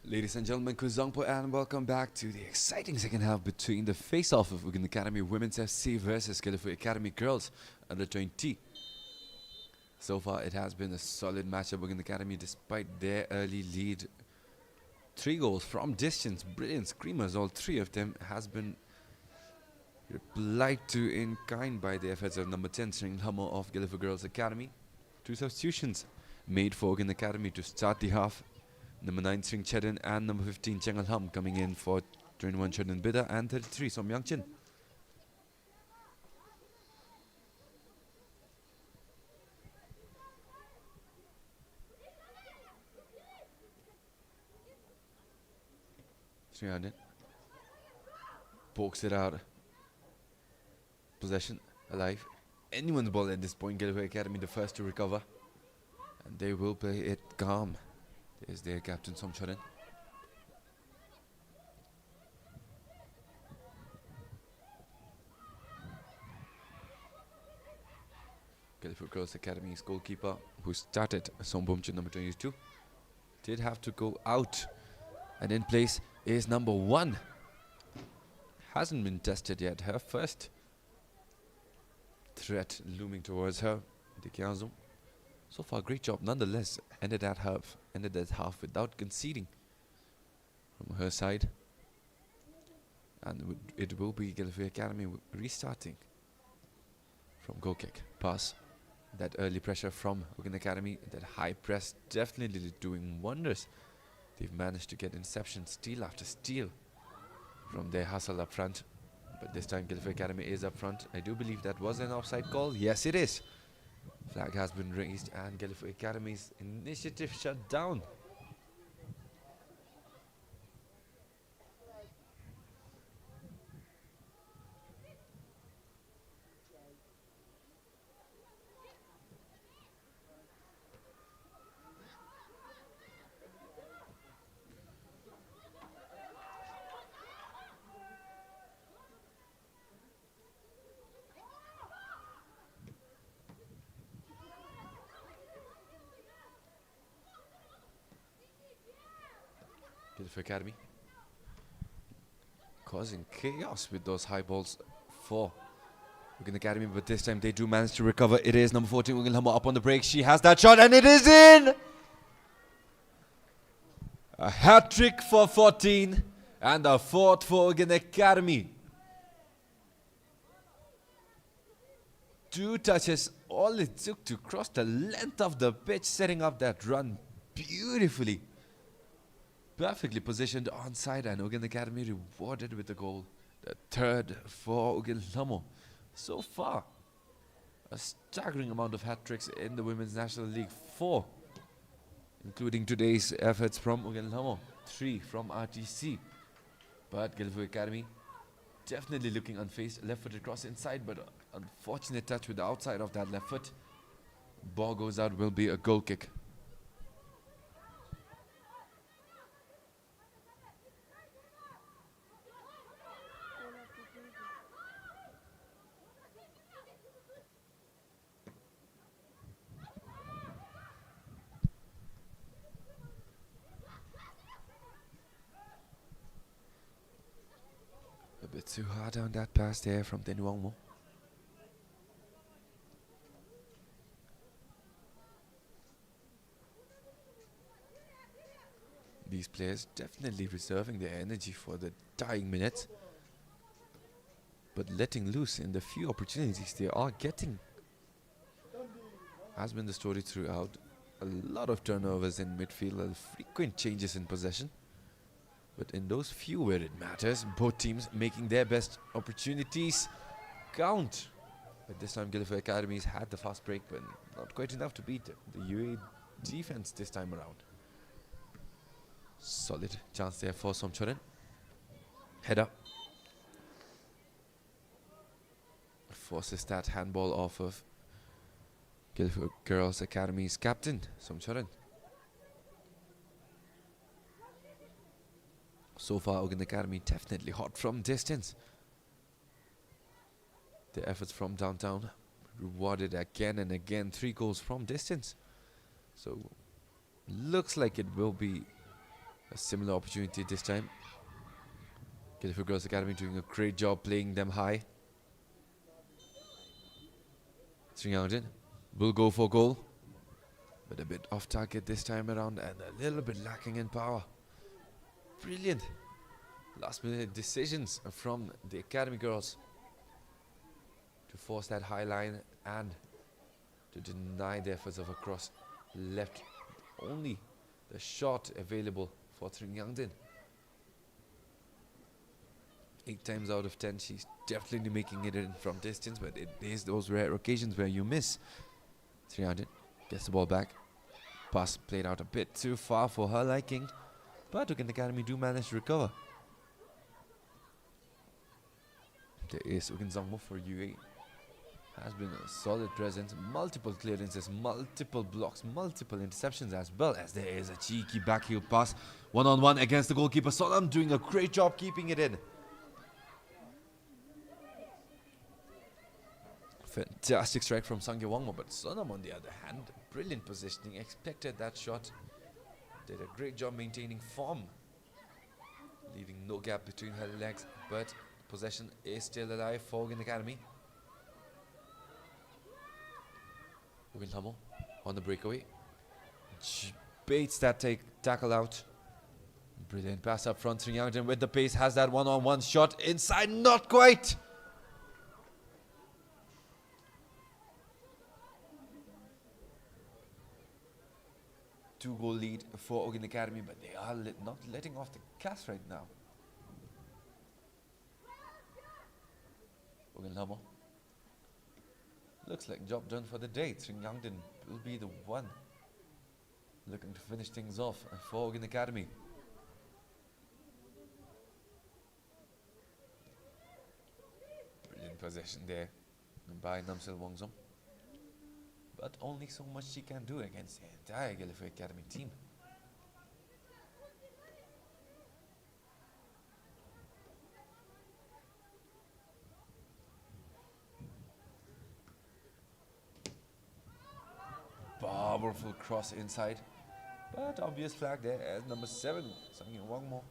Ladies and gentlemen, Kuzangpo, and welcome back to the exciting second half between the face-off of UGYEN Academy Women's FC versus GELEPHU Academy Girls under 20. So far, it has been a solid matchup. UGYEN Academy, despite their early lead, 3 goals from distance, brilliant screamers, all 3 of them, has been replied to in kind by the efforts of number 10, Sring Hamo of GELEPHU Girls Academy. 2 substitutions made for UGYEN Academy to start the half. Number 9, Sring Chedan, and number 15, Chengal Ham, coming in for 21, Chedan Bida, and 33, Som Yang Chin. Srihandin pokes it out. Possession alive. Anyone's ball at this point. GELEPHU Academy the first to recover, and they will play it calm. There's their captain, Som Charan. GELEPHU Girls Academy's goalkeeper, who started, Som Bumchin, number 22, did have to go out. And in place is number 1. Hasn't been tested yet. Her first threat looming towards her. Dikiazo. So far, great job. Nonetheless, ended that half without conceding from her side. And it will be GELEPHU Academy restarting from goal kick. Pass. That early pressure from UGYEN Academy. That high press definitely doing wonders. They've managed to get interception, steal after steal from their hustle up front. But this time GELEPHU Academy is up front. I do believe that was an offside call. Yes, it is. Flag has been raised and GELEPHU Academy's initiative shut down. GELEPHU Academy causing chaos with those high balls for UGYEN Academy, but this time they do manage to recover. It is number 14, Ungil Hamo, up on the break. She has that shot and it is in! A hat-trick for 14 and a 4th for UGYEN Academy. 2 touches, all it took to cross the length of the pitch, setting up that run beautifully. Perfectly positioned onside, and UGYEN Academy rewarded with a goal. The 3rd for Ungil Hamo. So far, a staggering amount of hat-tricks in the Women's National League. 4, including today's efforts from Ungil Hamo. 3 from RTC. But GELEPHU Academy definitely looking unfazed. Left-footed cross inside, but unfortunate touch with the outside of that left foot. Ball goes out, will be a goal kick. A bit too hard on that pass there from Tenuangmo. These players definitely reserving their energy for the dying minutes, but letting loose in the few opportunities they are getting. Has been the story throughout. A lot of turnovers in midfield, frequent changes in possession. But in those few where it matters, both teams making their best opportunities count. But this time GELEPHU Academy's had the fast break, but not quite enough to beat the UAE defense this time around. Solid chance there for Som Charan. Head up. Forces that handball off of GELEPHU Girls Academy's captain, Som Charan. So far, UGYEN Academy definitely hot from distance. The efforts from downtown rewarded again and again. 3 goals from distance. So, looks like it will be A similar opportunity this time. GELEPHU Girls Academy doing a great job playing them high. Sringyangdin will go for goal, but a bit off target this time around and a little bit lacking in power. Brilliant last minute decisions from the Academy girls to force that high line and to deny the efforts of a cross. Left only the shot available for Sringyangdin. 8 times out of 10 she's definitely making it in from distance, but it is those rare occasions where you miss. Sringyangdin gets the ball back. Pass played out a bit too far for her liking, but UGYEN Academy do manage to recover. There is UGYEN Zangmo for UA. Has been a solid presence, multiple clearances, multiple blocks, multiple interceptions, as well as there is a cheeky backheel pass. One-on-one against the goalkeeper. Sonam doing a great job keeping it in. Fantastic strike from Sangye Wangmo, but Sonam on the other hand, brilliant positioning, expected that shot. Did a great job maintaining form, leaving no gap between her legs, but possession is still alive for UGYEN Academy. UGYEN Hamo on the breakaway. Baits that tackle out. Brilliant pass up front. Sringyangdin with the pace has that one-on-one shot inside, not quite. Two-goal lead for UGYEN Academy, but they are not letting off the gas right now. UGYEN Hamo. Looks like job done for the day. Sringyangdin will be the one looking to finish things off for UGYEN Academy. Brilliant possession there by Namsil Wongsom. But only so much she can do against the entire GELEPHU Academy team. Powerful cross inside, but obvious flag there as number 7, Sangye Wangmo,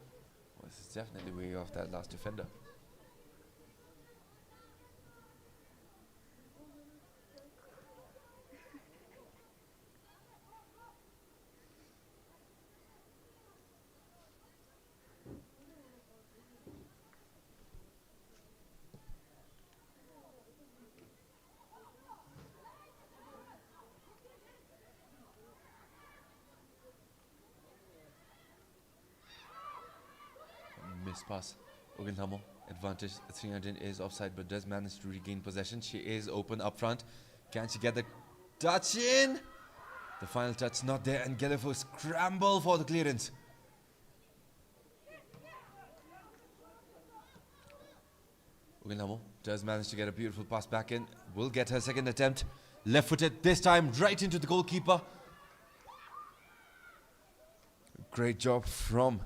was definitely way off that last defender. Miss pass. UGYEN Hamo advantage. Sringyangdin is offside but does manage to regain possession. She is open up front. Can she get the touch in? The final touch not there, and GELEPHU scramble for the clearance. UGYEN Hamo does manage to get a beautiful pass back in. Will get her second attempt. Left footed this time, right into the goalkeeper. Great job from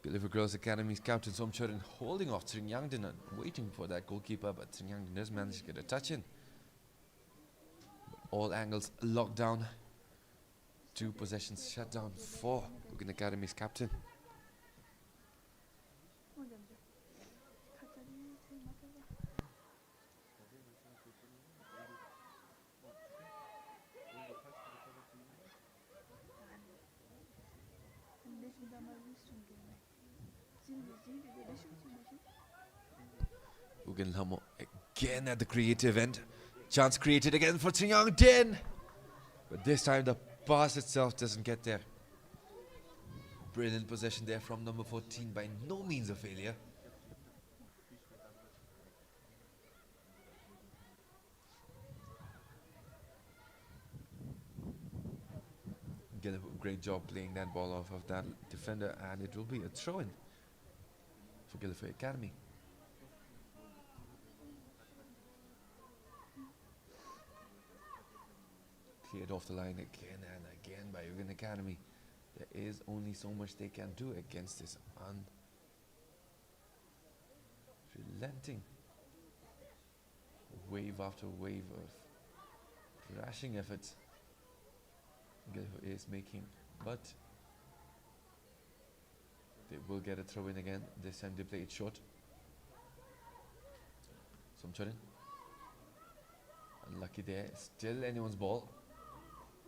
GELEPHU Girls Academy's captain Somchorin holding off Sringyangdin and waiting for that goalkeeper, but Sringyangdin does manage to get a touch in. All angles locked down. 2 possessions shut down for UGYEN Academy's captain. UGYEN Hamo again at the creative end. Chance created again for Sringyangdin, but this time the pass itself doesn't get there. Brilliant possession there from number 14, by no means a failure. Get a great job playing that ball off of that defender, and it will be a throw-in for GELEPHU Academy. Cleared off the line again and again by UGYEN Academy. There is only so much they can do against this unrelenting wave after wave of crashing efforts GELEPHU is making, but They will get a throw in again. This time they play it short. Somchorin. Unlucky there. Still anyone's ball.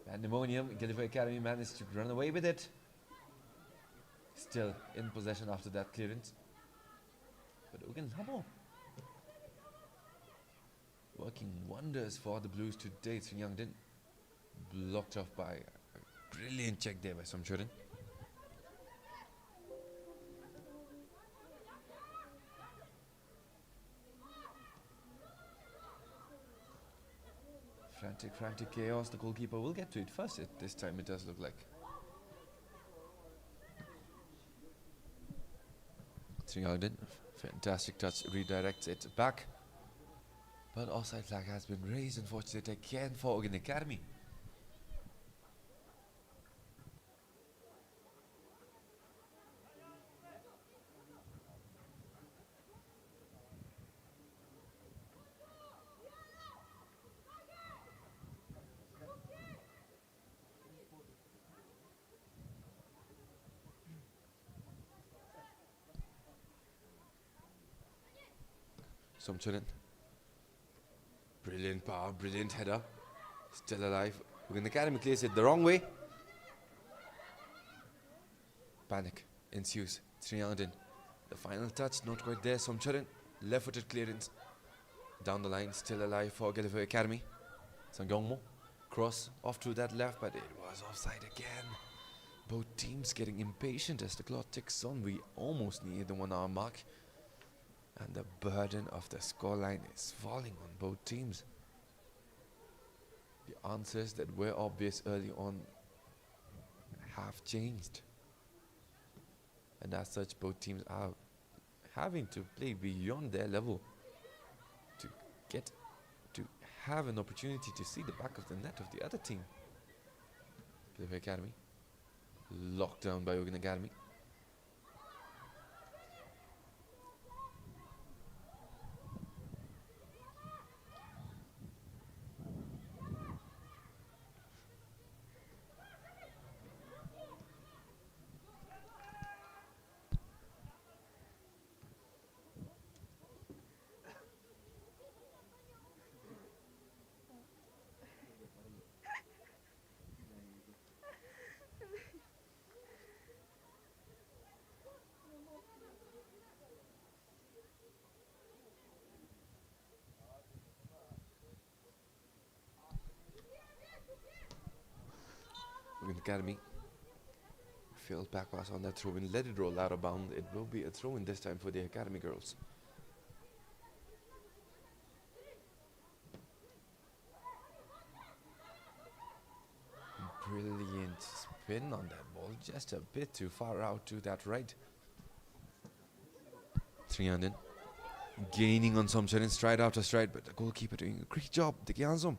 Pandemonium. GELEPHU Academy managed to run away with it. Still in possession after that clearance. But UGYEN working wonders for the Blues today. Youngden blocked off by a brilliant check there by Somchorin. Frantic chaos. The goalkeeper will get to it first. This time it does look like. Youngden, fantastic touch, redirects it back. But offside flag has been raised, unfortunately, again for UGYEN Academy. Somchorin. Brilliant power, brilliant header. Still alive. UGYEN Academy clears it the wrong way. Panic ensues. Youngden. The final touch, not quite there. Somchorin. Left-footed clearance. Down the line, still alive for GELEPHU Academy. Sangyongmo. Cross off to that left, but it was offside again. Both teams getting impatient as the clock ticks on. We almost near the 1 hour mark. And the burden of the scoreline is falling on both teams. The answers that were obvious early on have changed. And as such, both teams are having to play beyond their level to get to have an opportunity to see the back of the net of the other team. GELEPHU Academy. Locked down by UGYEN Academy. UGYEN Academy. Failed back pass on that throw in. Let it roll out of bound. It will be a throw in this time for the Academy girls. Brilliant spin on that ball. Just a bit too far out to that right. Youngden gaining on Somchorin stride after stride, but the goalkeeper doing a great job. Dikianzom.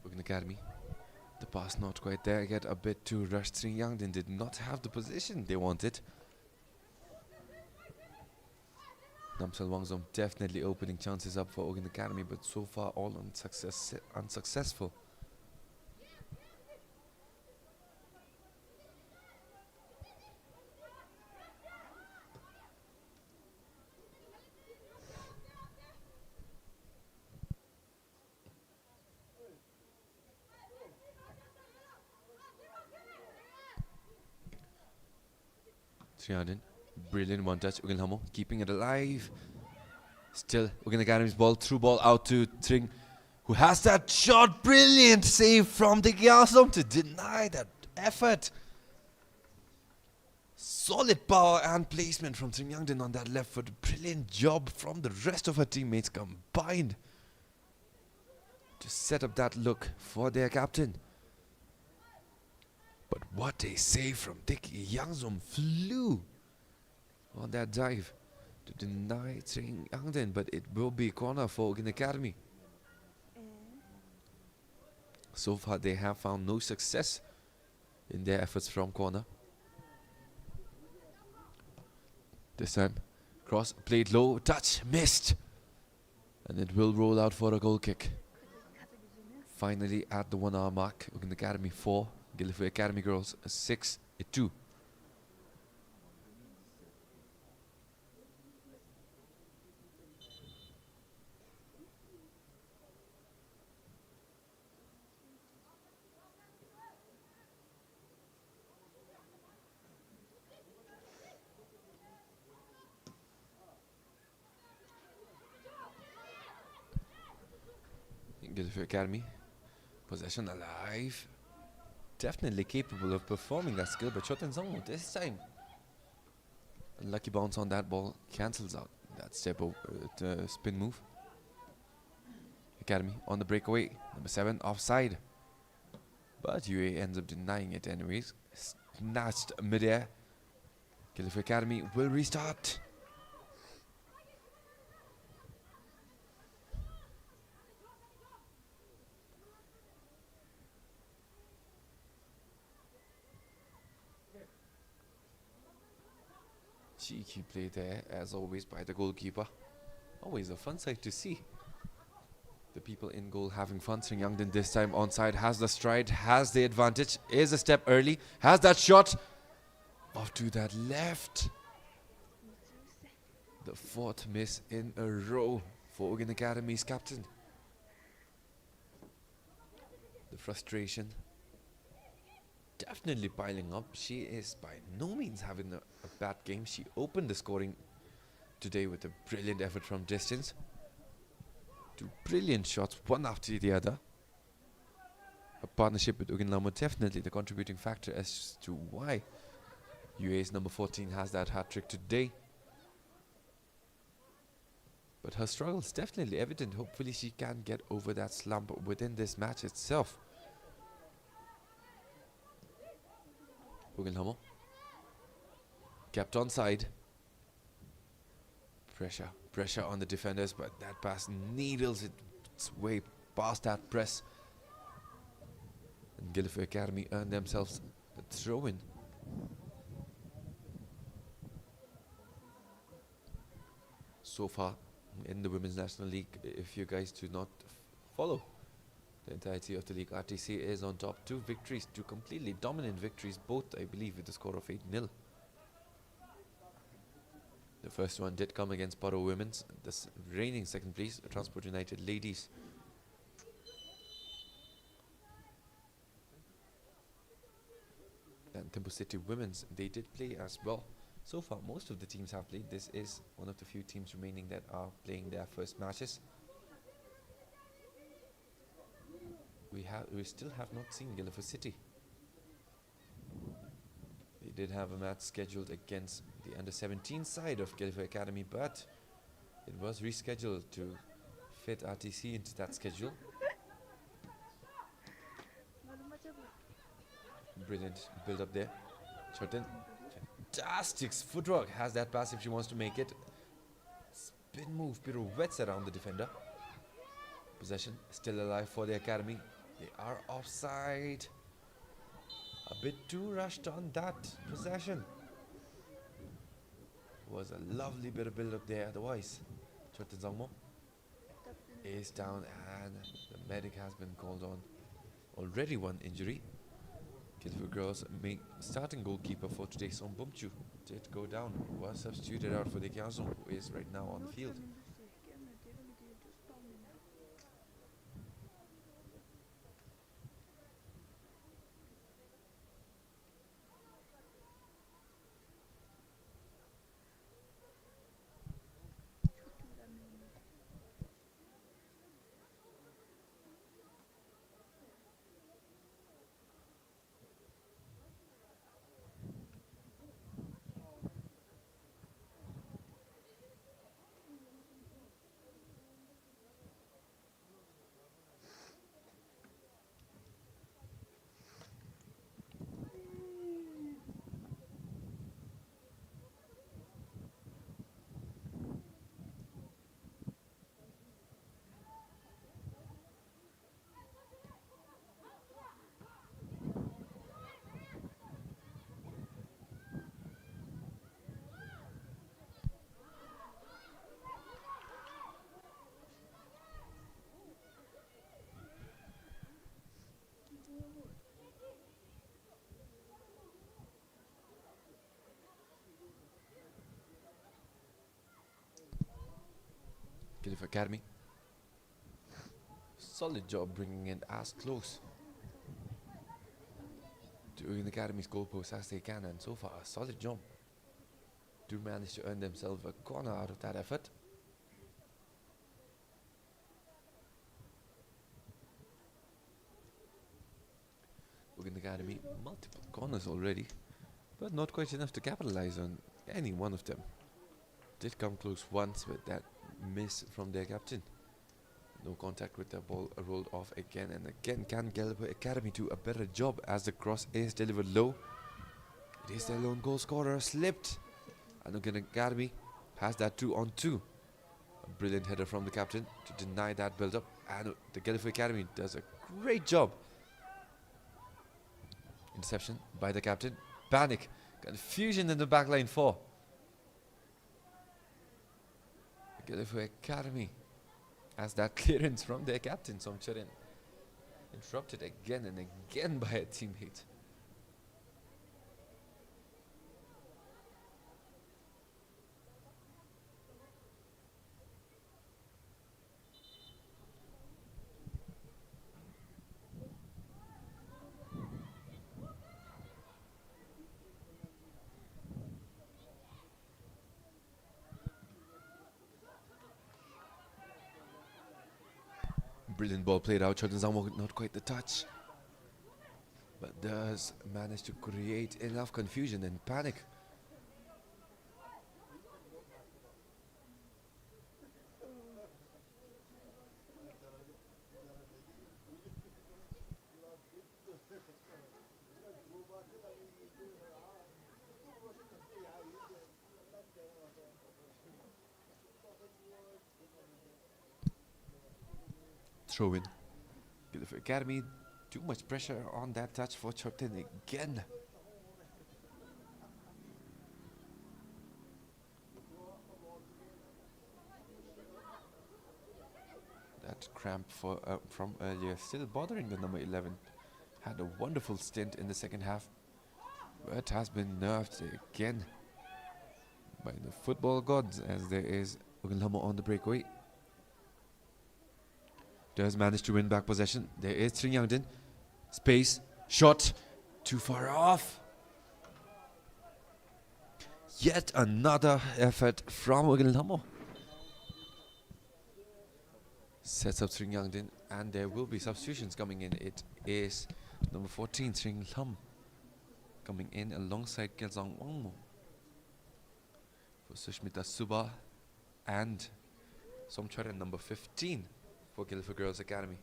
UGYEN Academy. The pass not quite there yet, a bit too rushed. Youngden did not have the position they wanted. Namsal Wangzom definitely opening chances up for UGYEN Academy, but so far all unsuccessful. Youngden, brilliant one touch. UGYEN keeping it alive. Still, UGYEN Academy's ball, through ball out to Tring, who has that shot. Brilliant save from Dikianzom to deny that effort. Solid power and placement from Youngden on that left foot. Brilliant job from the rest of her teammates combined to set up that look for their captain. But what a save from Dikianzom. Flew on that dive to deny Youngden, but it will be corner for UGYEN Academy. So far they have found no success in their efforts from corner. This time, cross, played low, touch, missed. And it will roll out for a goal kick. Finally at the 1 hour mark, UGYEN Academy 4, GELEPHU Academy Girls 6-2. GELEPHU Academy, possession alive. Definitely capable of performing that skill, but Choten this time. Lucky bounce on that ball cancels out that spin move. Academy on the breakaway, number 7 offside. But UA ends up denying it anyways. Snatched midair. GELEPHU Academy will restart. Cheeky play there, as always, by the goalkeeper. Always a fun sight to see. The people in goal having fun. Sring Youngden this time onside, has the stride, has the advantage, is a step early, has that shot. Off to that left. The 4th miss in a row for UGYEN Academy's captain. The frustration definitely piling up. She is by no means having a bad game. She opened the scoring today with a brilliant effort from distance. 2 brilliant shots, one after the other. A partnership with UGYEN Lamo definitely the contributing factor as to why UA's number 14 has that hat-trick today. But her struggle is definitely evident. Hopefully she can get over that slump within this match itself. UGYEN Lamo kept onside. Pressure on the defenders, but that pass needles its way past that press. And GELEPHU Academy earned themselves a throw-in. So far in the Women's National League, if you guys do not follow the entirety of the league, RTC is on top. 2 victories, 2 completely dominant victories, both I believe with a score of 8-0. The first one did come against Paro Women's, the reigning second place, Transport United Ladies. And Tempo City Women's, they did play as well. So far, most of the teams have played. This is one of the few teams remaining that are playing their first matches. We still have not seen GELEPHU City. They did have a match scheduled against the under-17 side of GELEPHU Academy, but it was rescheduled to fit RTC into that schedule. Brilliant build up there. Choten, fantastic footwork, has that pass if she wants to make it. Spin move, pirouettes around the defender. Possession still alive for the Academy. They are offside. A bit too rushed on that possession. Was a lovely bit of build up there otherwise. Choten Zangmo is down and the medic has been called on. Already one injury. GELEPHU girls starting goalkeeper for today, Song Bumchu, did go down. Was substituted out for the Kyazong, who is right now on the field. GELEPHU Academy. Solid job bringing it as close to UGYEN Academy's goalpost as they can, and so far a solid job. Do manage to earn themselves a corner out of that effort. UGYEN Academy, multiple corners already, but not quite enough to capitalize on any one of them. Did come close once with that miss from their captain. No contact with the ball, rolled off again and again. Can GELEPHU Academy do a better job as the cross is delivered low? It is their lone goal scorer, slipped. And UGYEN Academy has that 2-on-2. A brilliant header from the captain to deny that build-up. And the GELEPHU Academy does a great job. Interception by the captain. Panic. Confusion in the backline for the GELEPHU Academy. As that clearance from their captain, Somcharin, interrupted again and again by a teammate. Brilliant ball played out. Jordan Zamo not quite the touch, but does manage to create enough confusion and panic. Throw in. GELEPHU Academy, too much pressure on that touch for Jordan again. That cramp from earlier still bothering the number 11. Had a wonderful stint in the second half, but has been nerfed again by the football gods, as there is UGYEN on the breakaway. Does manage to win back possession. There is Sring Yangdin. Space. Shot. Too far off. Yet another effort from UGYEN. Sets up Sring Yangdin, and there will be substitutions coming in. It is number 14, Sring Lam, coming in alongside Kelsang Wangmo for Sushmita Suba and Somcharan, number 15. For GELEPHU Girls Academy.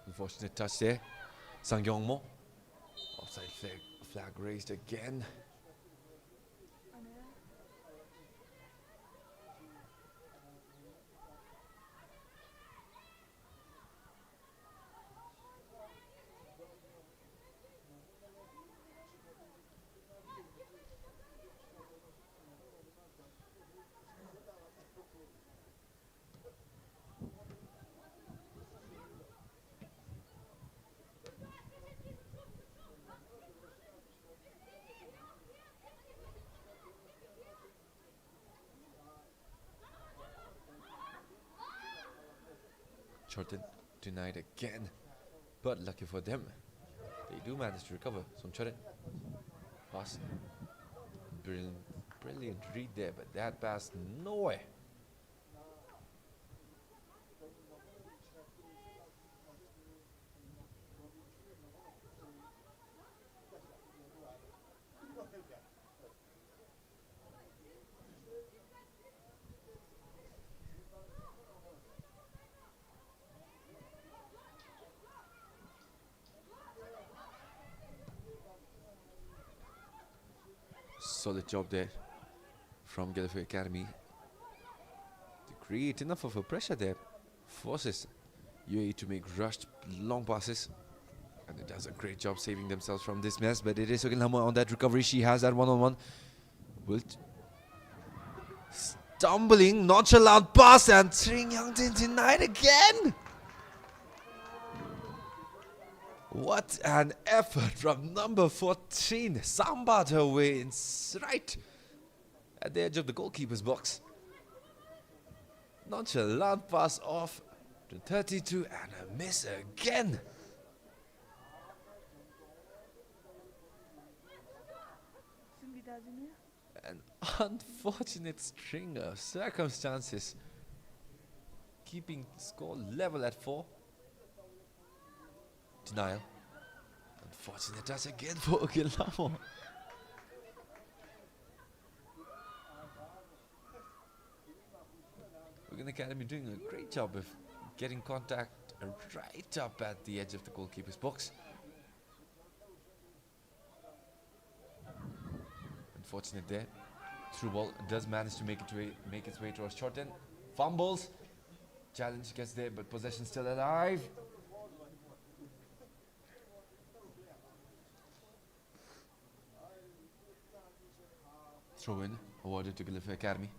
Unfortunate touch there. Sang Yongmo. Offside flag raised again. Jordan denied again, but lucky for them, they do manage to recover. Somcharan pass, brilliant read there, but that pass nowhere. Solid job there from GELEPHU Academy to create enough of a pressure there. Forces UAE to make rushed long passes, and it does a great job saving themselves from this mess. But it is UGYEN on that recovery. She has that one-on-one. Stumbling, nonchalant pass, and Sring Yangdin denied again. What an effort from number 14. Sambared her way in right at the edge of the goalkeeper's box. Nonchalant pass off to 32 and a miss again. An unfortunate string of circumstances keeping score level at 4. Denial. Unfortunate touch again for GELEPHU. Wigan Academy doing a great job of getting contact right up at the edge of the goalkeeper's box. Unfortunate there. Through ball does manage to make its way towards short end. Fumbles. Challenge gets there, but possession still alive. Throw in awarded to GELEPHU Academy.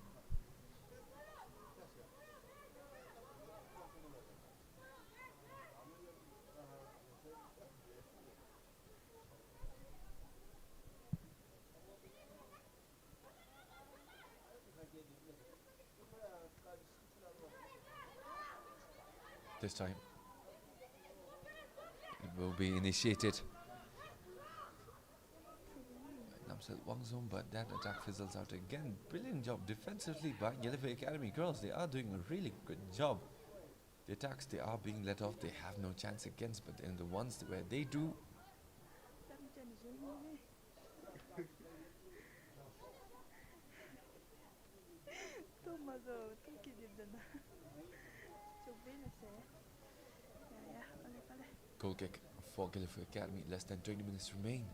This time it will be initiated. Namsel Wangzong, but that attack fizzles out again. Brilliant job defensively by GELEPHU Academy girls. They are doing a really good job. The attacks they are being let off, they have no chance against, but in the ones where they do, goal kick for GELEPHU Academy. Less than 20 minutes remain.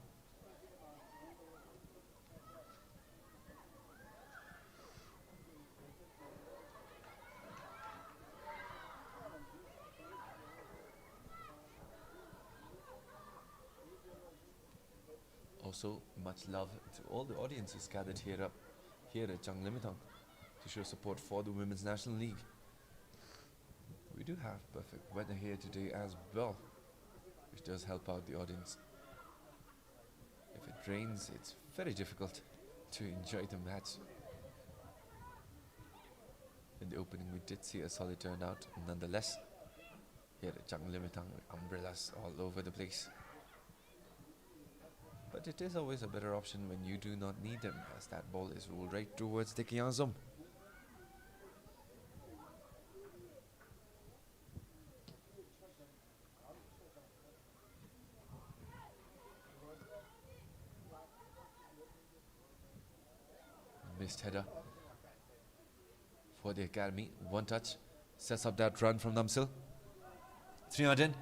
Also, much love to all the audiences gathered here at Changlimitang to show support for the Women's National League. We do have perfect weather here today as well, which does help out the audience. If it rains, it's very difficult to enjoy the match. In the opening, we did see a solid turnout, nonetheless. Here at Changlimitang, umbrellas all over the place. But it is always a better option when you do not need them, as that ball is rolled right towards the Kianzom. Missed header for the academy. One touch sets up that run from Namsil. 300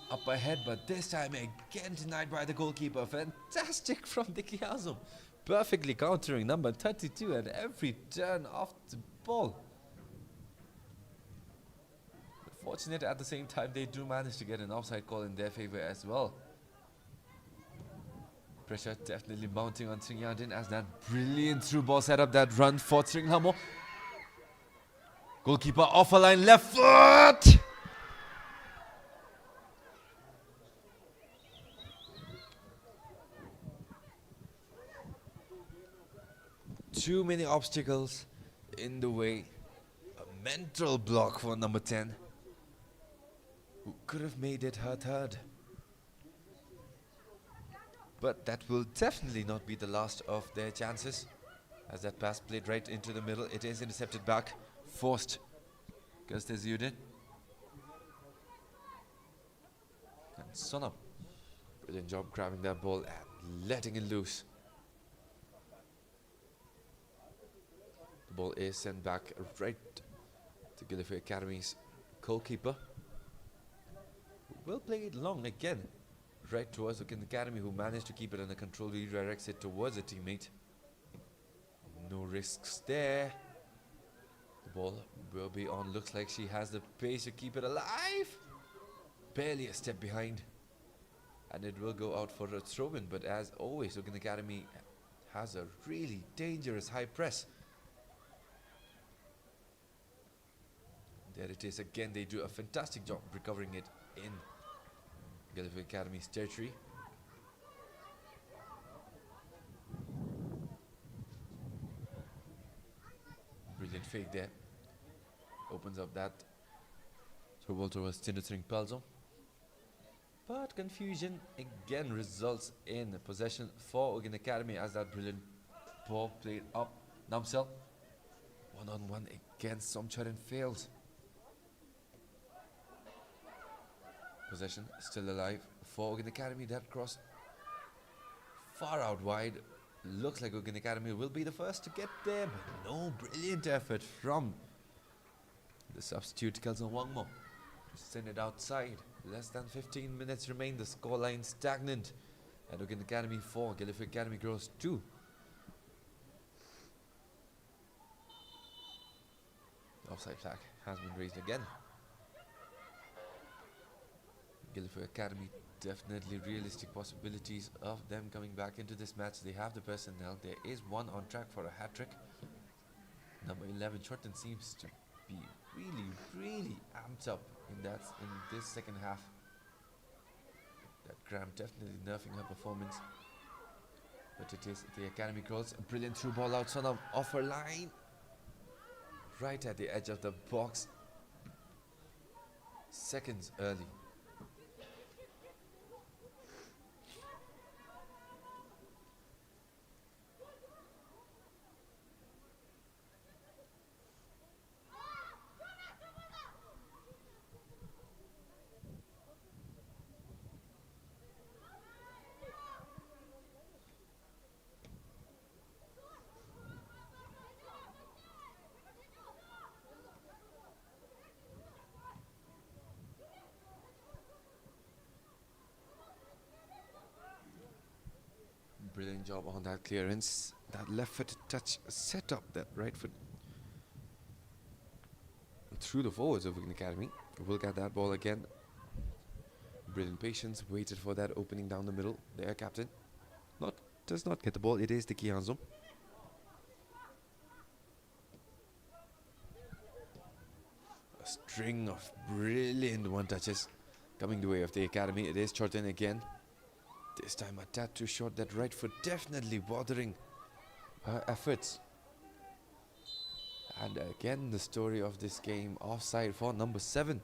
up ahead, but this time again denied by the goalkeeper. Fantastic from the Kiazum. Perfectly countering number 32 at every turn of the ball. But fortunate at the same time, they do manage to get an offside call in their favor as well. Pressure definitely mounting on Tringyadin as that brilliant through ball set up that run for Tringhamo. Goalkeeper off a line, left foot! Too many obstacles in the way. A mental block for number 10, who could have made it her third. But that will definitely not be the last of their chances, as that pass played right into the middle. It is intercepted back, forced. Gustes Udin. And Sonam. Brilliant job grabbing that ball and letting it loose. The ball is sent back right to GELEPHU Academy's goalkeeper, who will play it long again. Right towards the Academy, who managed to keep it under control, redirects it towards a teammate. No risks there. The ball will be on. Looks like she has the pace to keep it alive. Barely a step behind. And it will go out for a throw-in. But as always, Wigan Academy has a really dangerous high press. There it is again. They do a fantastic job recovering it in GELEPHU Academy's territory. Brilliant fake there. Opens up that through ball towards Tinderstring Pelzo. But confusion again results in possession for UGYEN Academy as that brilliant ball played up. Namsel one-on-one against Somcharan fails. Possession still alive for UGYEN Academy. That cross far out wide. Looks like UGYEN Academy will be the first to get there, but no, brilliant effort from the substitute Kelson Wangmo to send it outside. Less than 15 minutes remain. The scoreline stagnant at UGYEN Academy 4, GELEPHU Academy grows 2. Offside flag has been raised again. GELEPHU Academy, definitely realistic possibilities of them coming back into this match. They have the personnel. There is one on track for a hat-trick. Number 11, Shorten, seems to be really amped up in this second half. That cramp definitely nerfing her performance. But it is the Academy girls. A brilliant through ball out, son of off her line. Right at the edge of the box. Seconds early. Brilliant job on that clearance. That left foot touch set up that right foot through the forwards of UGYEN Academy. We'll get that ball again. Brilliant patience. Waited for that opening down the middle. Their captain does not get the ball. It is the Kianzo. A string of brilliant one touches coming the way of the Academy. It is Chorten again. This time a tad too short. That right foot definitely bothering her efforts. And again the story of this game, offside for number 7.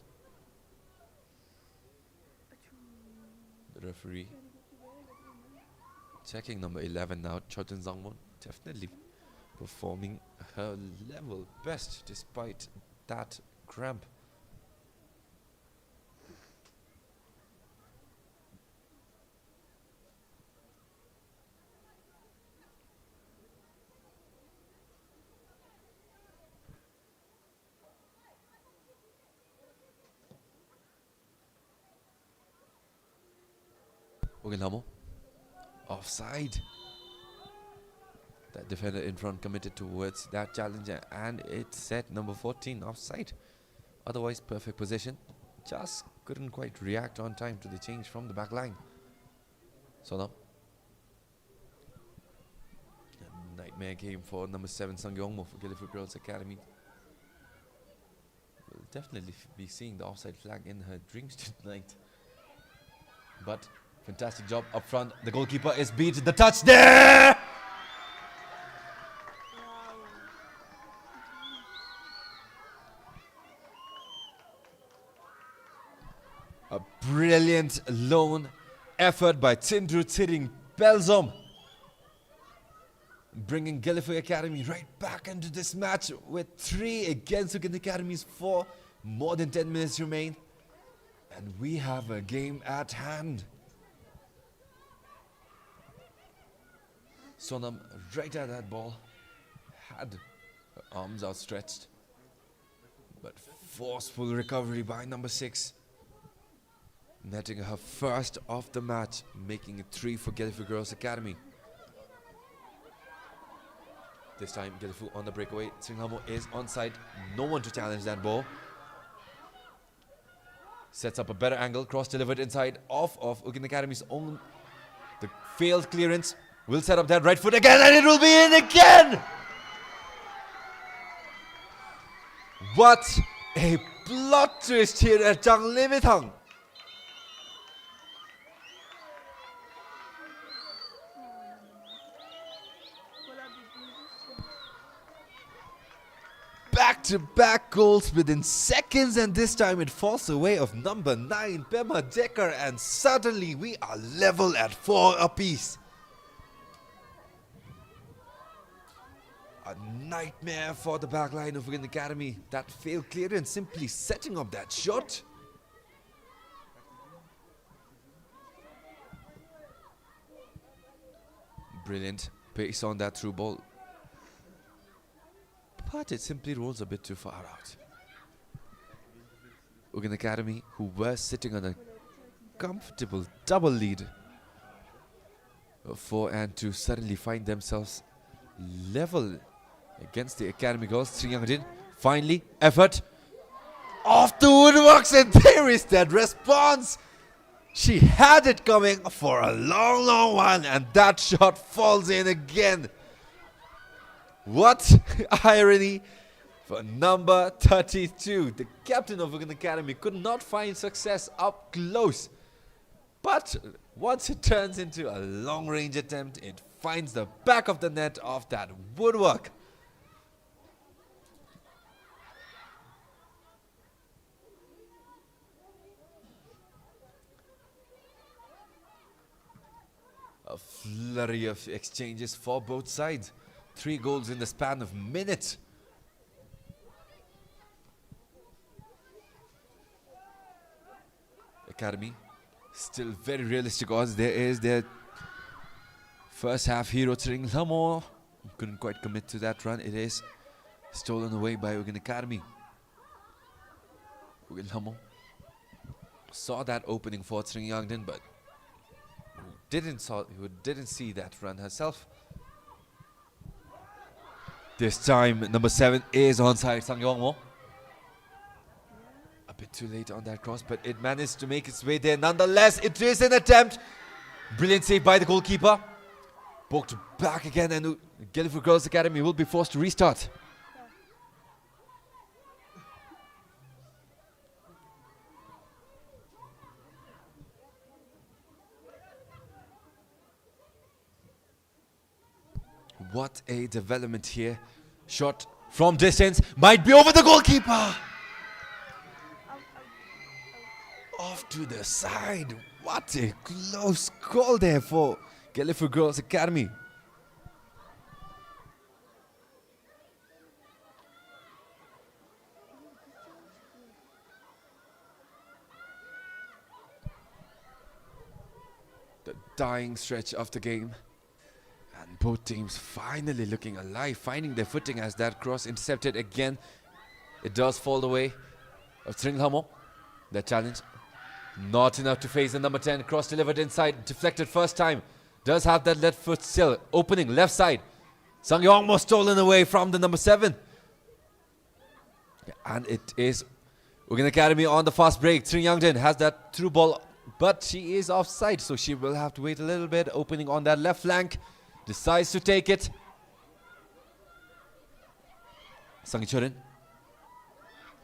The referee checking number 11 now. Choten Zangwon definitely performing her level best despite that cramp. Ogenamo offside. That defender in front committed towards that challenger, and it set number 14 offside. Otherwise perfect position, just couldn't quite react on time to the change from the back line. So now a nightmare game for number 7 Sang Yongmo for GELEPHU Girls Academy. Will definitely be seeing the offside flag in her dreams tonight. But fantastic job up front. The goalkeeper is beat. The touch there! A brilliant lone effort by Tindru Tsiring Belzom, bringing GELEPHU Academy right back into this match with 3 against UGYEN Academy's 4. More than 10 minutes remain, and we have a game at hand. Sonam right at that ball, had her arms outstretched, but forceful recovery by number 6, netting her first of the match, making it 3 for GELEPHU Girls Academy. This time GELEPHU on the breakaway. Tsinghamo is onside, no one to challenge that ball. Sets up a better angle, cross delivered inside off of UGYEN Academy's own. The failed clearance will set up that right foot again, and it will be in again! What a plot twist here at Jang Limitang. back-to-back goals within seconds, and this time it falls away of number 9, Bema Decker, and suddenly we are level at 4 apiece. A nightmare for the backline of UGYEN Academy. That failed clearance, simply setting up that shot. Brilliant pace on that through ball, but it simply rolls a bit too far out. UGYEN Academy, who were sitting on a comfortable double lead of 4-2, suddenly find themselves level against the Academy girls. Sri Youngdin, finally, effort off the woodworks, and there is that response. She had it coming for a long, long while, and that shot falls in again. What irony for number 32. The captain of UGYEN Academy could not find success up close, but once it turns into a long-range attempt, it finds the back of the net of that woodwork. A flurry of exchanges for both sides. 3 goals in the span of minutes. Academy still very realistic odds. There is their first half hero, GELEPHU. Couldn't quite commit to that run. It is stolen away by UGYEN Academy. GELEPHU saw that opening for Sri Youngdin, but who didn't see that run herself. This time, number 7 is onside, Sangyongmo. A bit too late on that cross, but it managed to make its way there. Nonetheless, it is an attempt. Brilliant save by the goalkeeper. Poked back again, and GELEPHU Girls Academy will be forced to restart. What a development here. Shot from distance, might be over the goalkeeper. Off to the side. What a close call there for GELEPHU Girls Academy. The dying stretch of the game. And both teams finally looking alive, finding their footing as that cross intercepted again. It does fall the way of GELEPHU. The challenge not enough to face the number 10. Cross delivered inside, deflected first time. Does have that left foot still. Opening left side. Sangyongmo stolen away from the number 7. And it is UGYEN Academy on the fast break. Sri Youngdin has that through ball, but she is offside, so she will have to wait a little bit. Opening on that left flank. Decides to take it. Sangchurin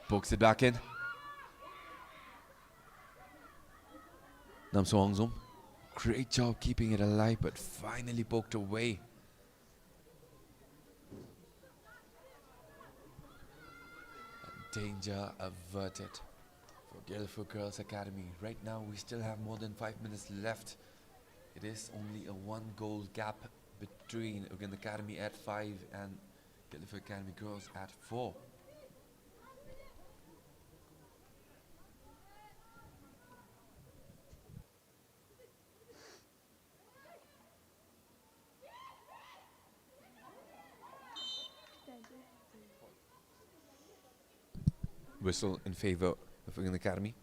pokes it back in. Nam Sohongzum, great job keeping it alive, but finally poked away. And danger averted for GELEPHU Girls Academy. Right now we still have more than 5 minutes left. It is only a 1-goal gap between UGYEN Academy at 5 and GELEPHU Academy Girls at 4. Whistle in favor of UGYEN Academy.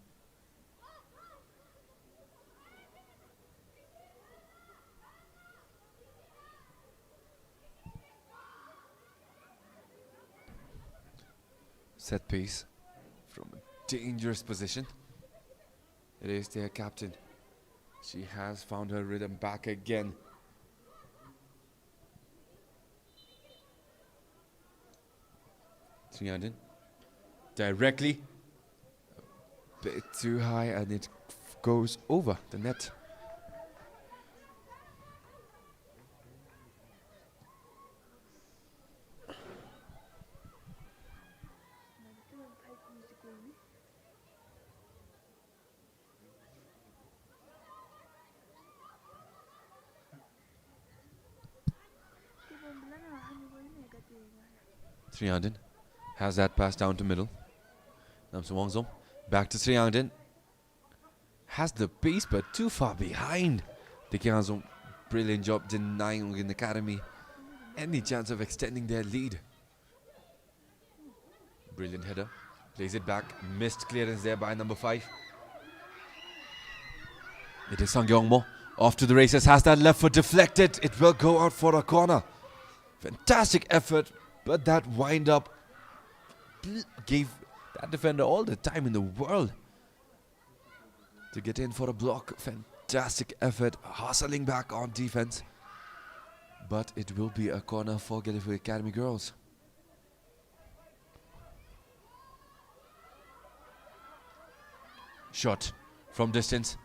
Set piece from a dangerous position. It is their captain. She has found her rhythm back again. Sri Youngdin directly, a bit too high, and it goes over the net. Sriangden has that pass down to middle. Namso Wongsom back to Sriangden. Has the pace but too far behind. The Kyangsom, brilliant job denying UGYEN Academy any chance of extending their lead. Brilliant header. Plays it back. Missed clearance there by number 5. It is Sang Yongmo. Off to the races. Has that left foot deflected. It will go out for a corner. Fantastic effort. But that wind up gave that defender all the time in the world to get in for a block. Fantastic effort. Hustling back on defense. But it will be a corner for GELEPHU Academy girls. Shot from distance.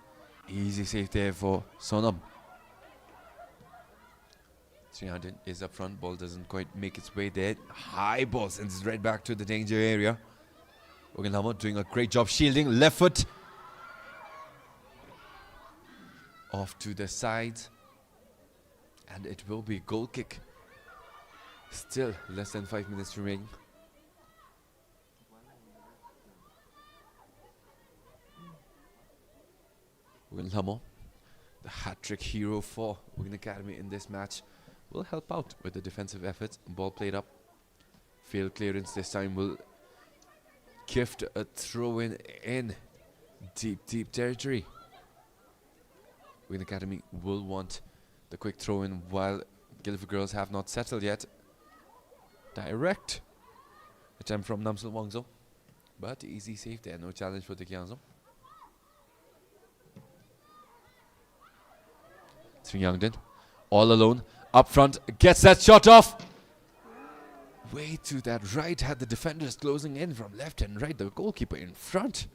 Easy save there for Sonam. Sriangden is up front. Ball doesn't quite make its way there. High ball sends it right back to the danger area. UGYEN doing a great job shielding. Left foot. Off to the sides. And it will be goal kick. Still less than 5 minutes remaining. UGYEN, the hat-trick hero for UGYEN Academy in this match, will help out with the defensive efforts. Ball played up. Field clearance this time will gift a throw-in in deep territory. UGYEN Academy will want the quick throw-in while GELEPHU girls have not settled yet. Direct attempt from Namsul Wongso, but easy save there. No challenge for the Gyeongso. Sriangden all alone up front, gets that shot off. Way to that right, had the defenders closing in from left and right. The goalkeeper in front.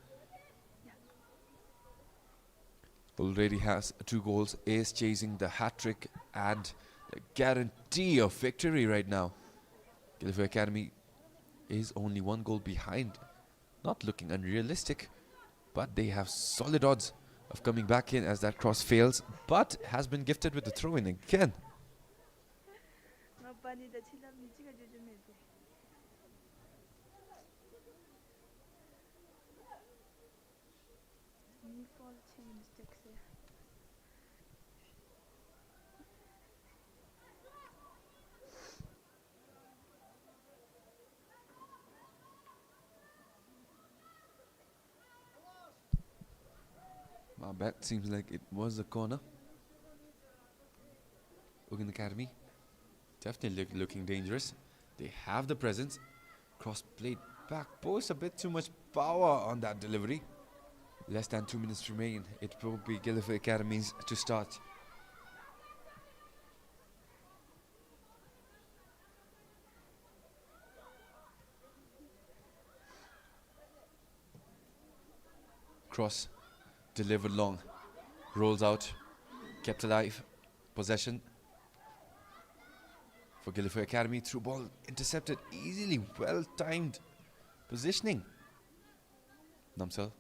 Already has 2 goals, is chasing the hat-trick and the guarantee of victory right now. GELEPHU Academy is only 1 goal behind. Not looking unrealistic, but they have solid odds of coming back in as that cross fails, but has been gifted with the throw-in again. My bet seems like it was a corner. UGYEN Academy definitely looking dangerous. They have the presence. Cross played back post, a bit too much power on that delivery. Less than 2 minutes remain. It will be GELEPHU Academy's to start. Cross delivered long, rolls out, kept alive, possession for GELEPHU Academy. Through ball intercepted easily, well timed positioning. Namsel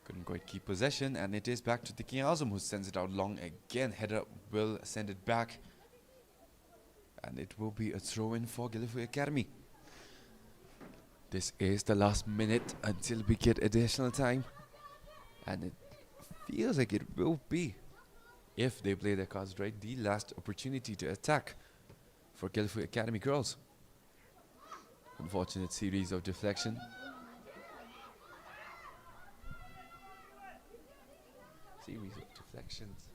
couldn't quite keep possession, and it is back to the Azam, who sends it out long again. Header will send it back, and it will be a throw-in for GELEPHU Academy. This is the last minute until we get additional time. And it feels like it will be, if they play their cards right, the last opportunity to attack for GELEPHU Academy girls. Unfortunate series of deflection. Series of deflections.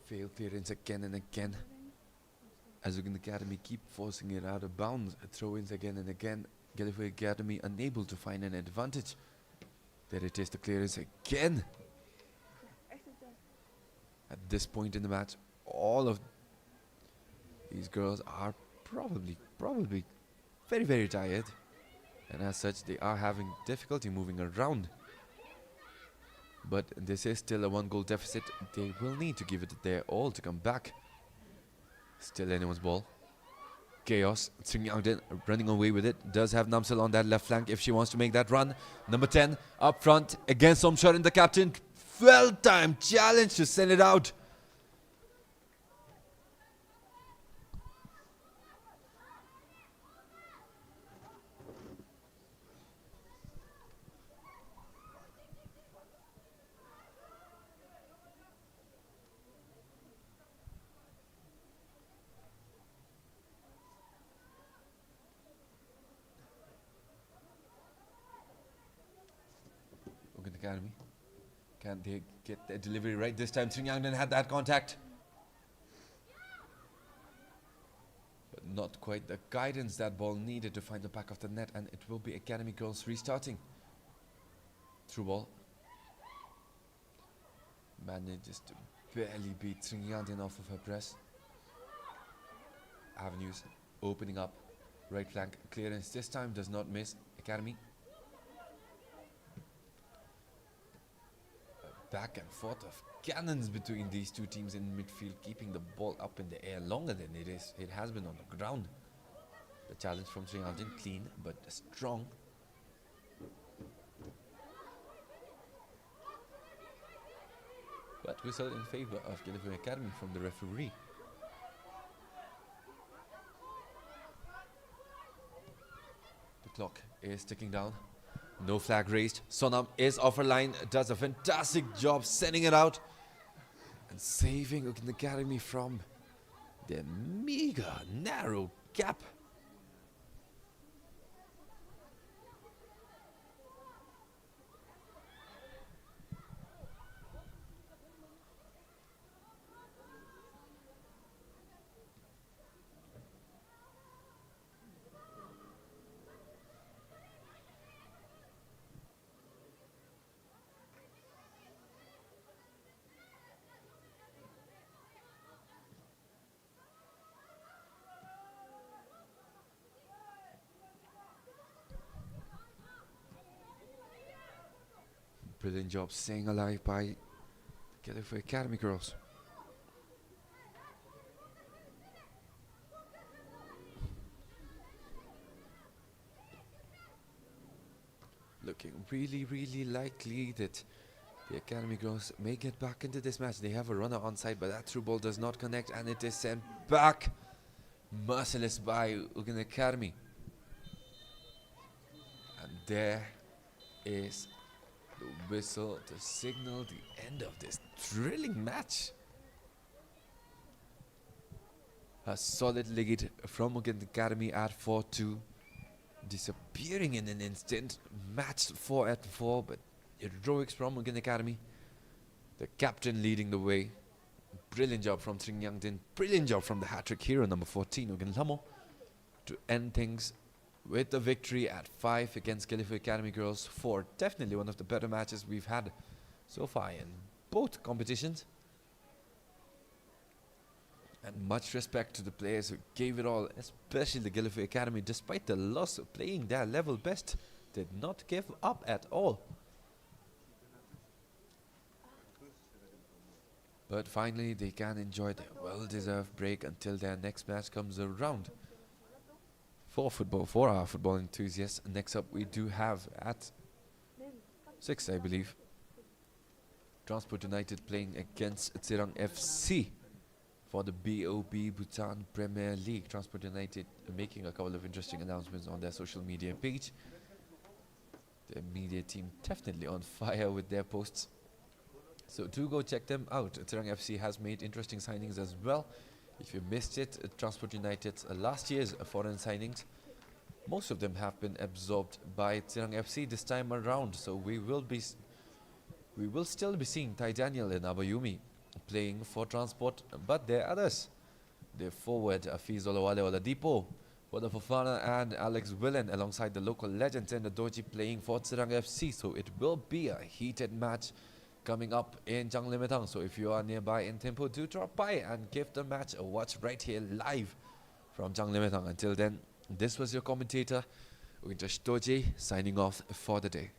Failed clearance again and again. As UGYEN Academy keep forcing it out of bounds. Throw-ins again and again. GELEPHU Academy unable to find an advantage. There it is, the clearance again. At this point in the match, all of these girls are probably very tired, and as such they are having difficulty moving around. But this is still a 1 goal deficit. They will need to give it their all to come back. Still anyone's ball. Chaos. Sriangden running away with it. Does have Namsel on that left flank if she wants to make that run. Number 10 up front against Somsharin, the captain. Well timed challenge to send it out. Academy. Can they get their delivery right this time? Tringyangden had that contact. But not quite the guidance that ball needed to find the back of the net, and it will be Academy girls restarting. Through ball. Manages to barely beat Tringyangden off of her press. Avenues opening up. Right flank clearance this time does not miss Academy. A back and forth of cannons between these two teams in midfield, keeping the ball up in the air longer than it has been on the ground. The challenge from Tringyangden, clean but strong. But whistle in favor of GELEPHU Academy from the referee. The clock is ticking down. No flag raised. Sonam is off her line. Does a fantastic job sending it out and saving UGYEN Academy from their meager, narrow gap. Brilliant job staying alive by GELEPHU Academy girls. Looking really likely that the Academy girls may get back into this match. They have a runner on side, but that through ball does not connect, and it is sent back. Merciless by UGYEN Academy. And there is the whistle to signal the end of this thrilling match. A solid lead from UGYEN Academy at 4-2. Disappearing in an instant. Matched 4-4, but heroics from UGYEN Academy. The captain leading the way. Brilliant job from Tringyangden. Brilliant job from the hat-trick hero number 14, UGYEN Lamo, to end things with the victory at 5 against GELEPHU Academy girls. 4. Definitely one of the better matches we've had so far in both competitions. And much respect to the players who gave it all, especially the GELEPHU Academy, despite the loss of playing their level best, did not give up at all. But finally they can enjoy their well-deserved break until their next match comes around. For our football enthusiasts, next up we do have at 6, I believe, Transport United playing against Tserang FC for the BOB Bhutan Premier League. Transport United making a couple of interesting announcements on their social media page. The media team definitely on fire with their posts, so do go check them out. Tserang FC has made interesting signings as well. If you missed it, Transport United's last year's foreign signings, most of them have been absorbed by Tserang FC this time around. So we will still be seeing Tai Daniel and Abayumi playing for Transport, but there are others. The forward Afiz Olawale Oladipo for the Fofana and Alex Willen alongside the local legends in the Doji playing for Tserang FC. So it will be a heated match coming up in Changlimitang. So if you are nearby in Thimphu, do drop by and give the match a watch right here live from Changlimitang. Until then, this was your commentator, Doji, signing off for the day.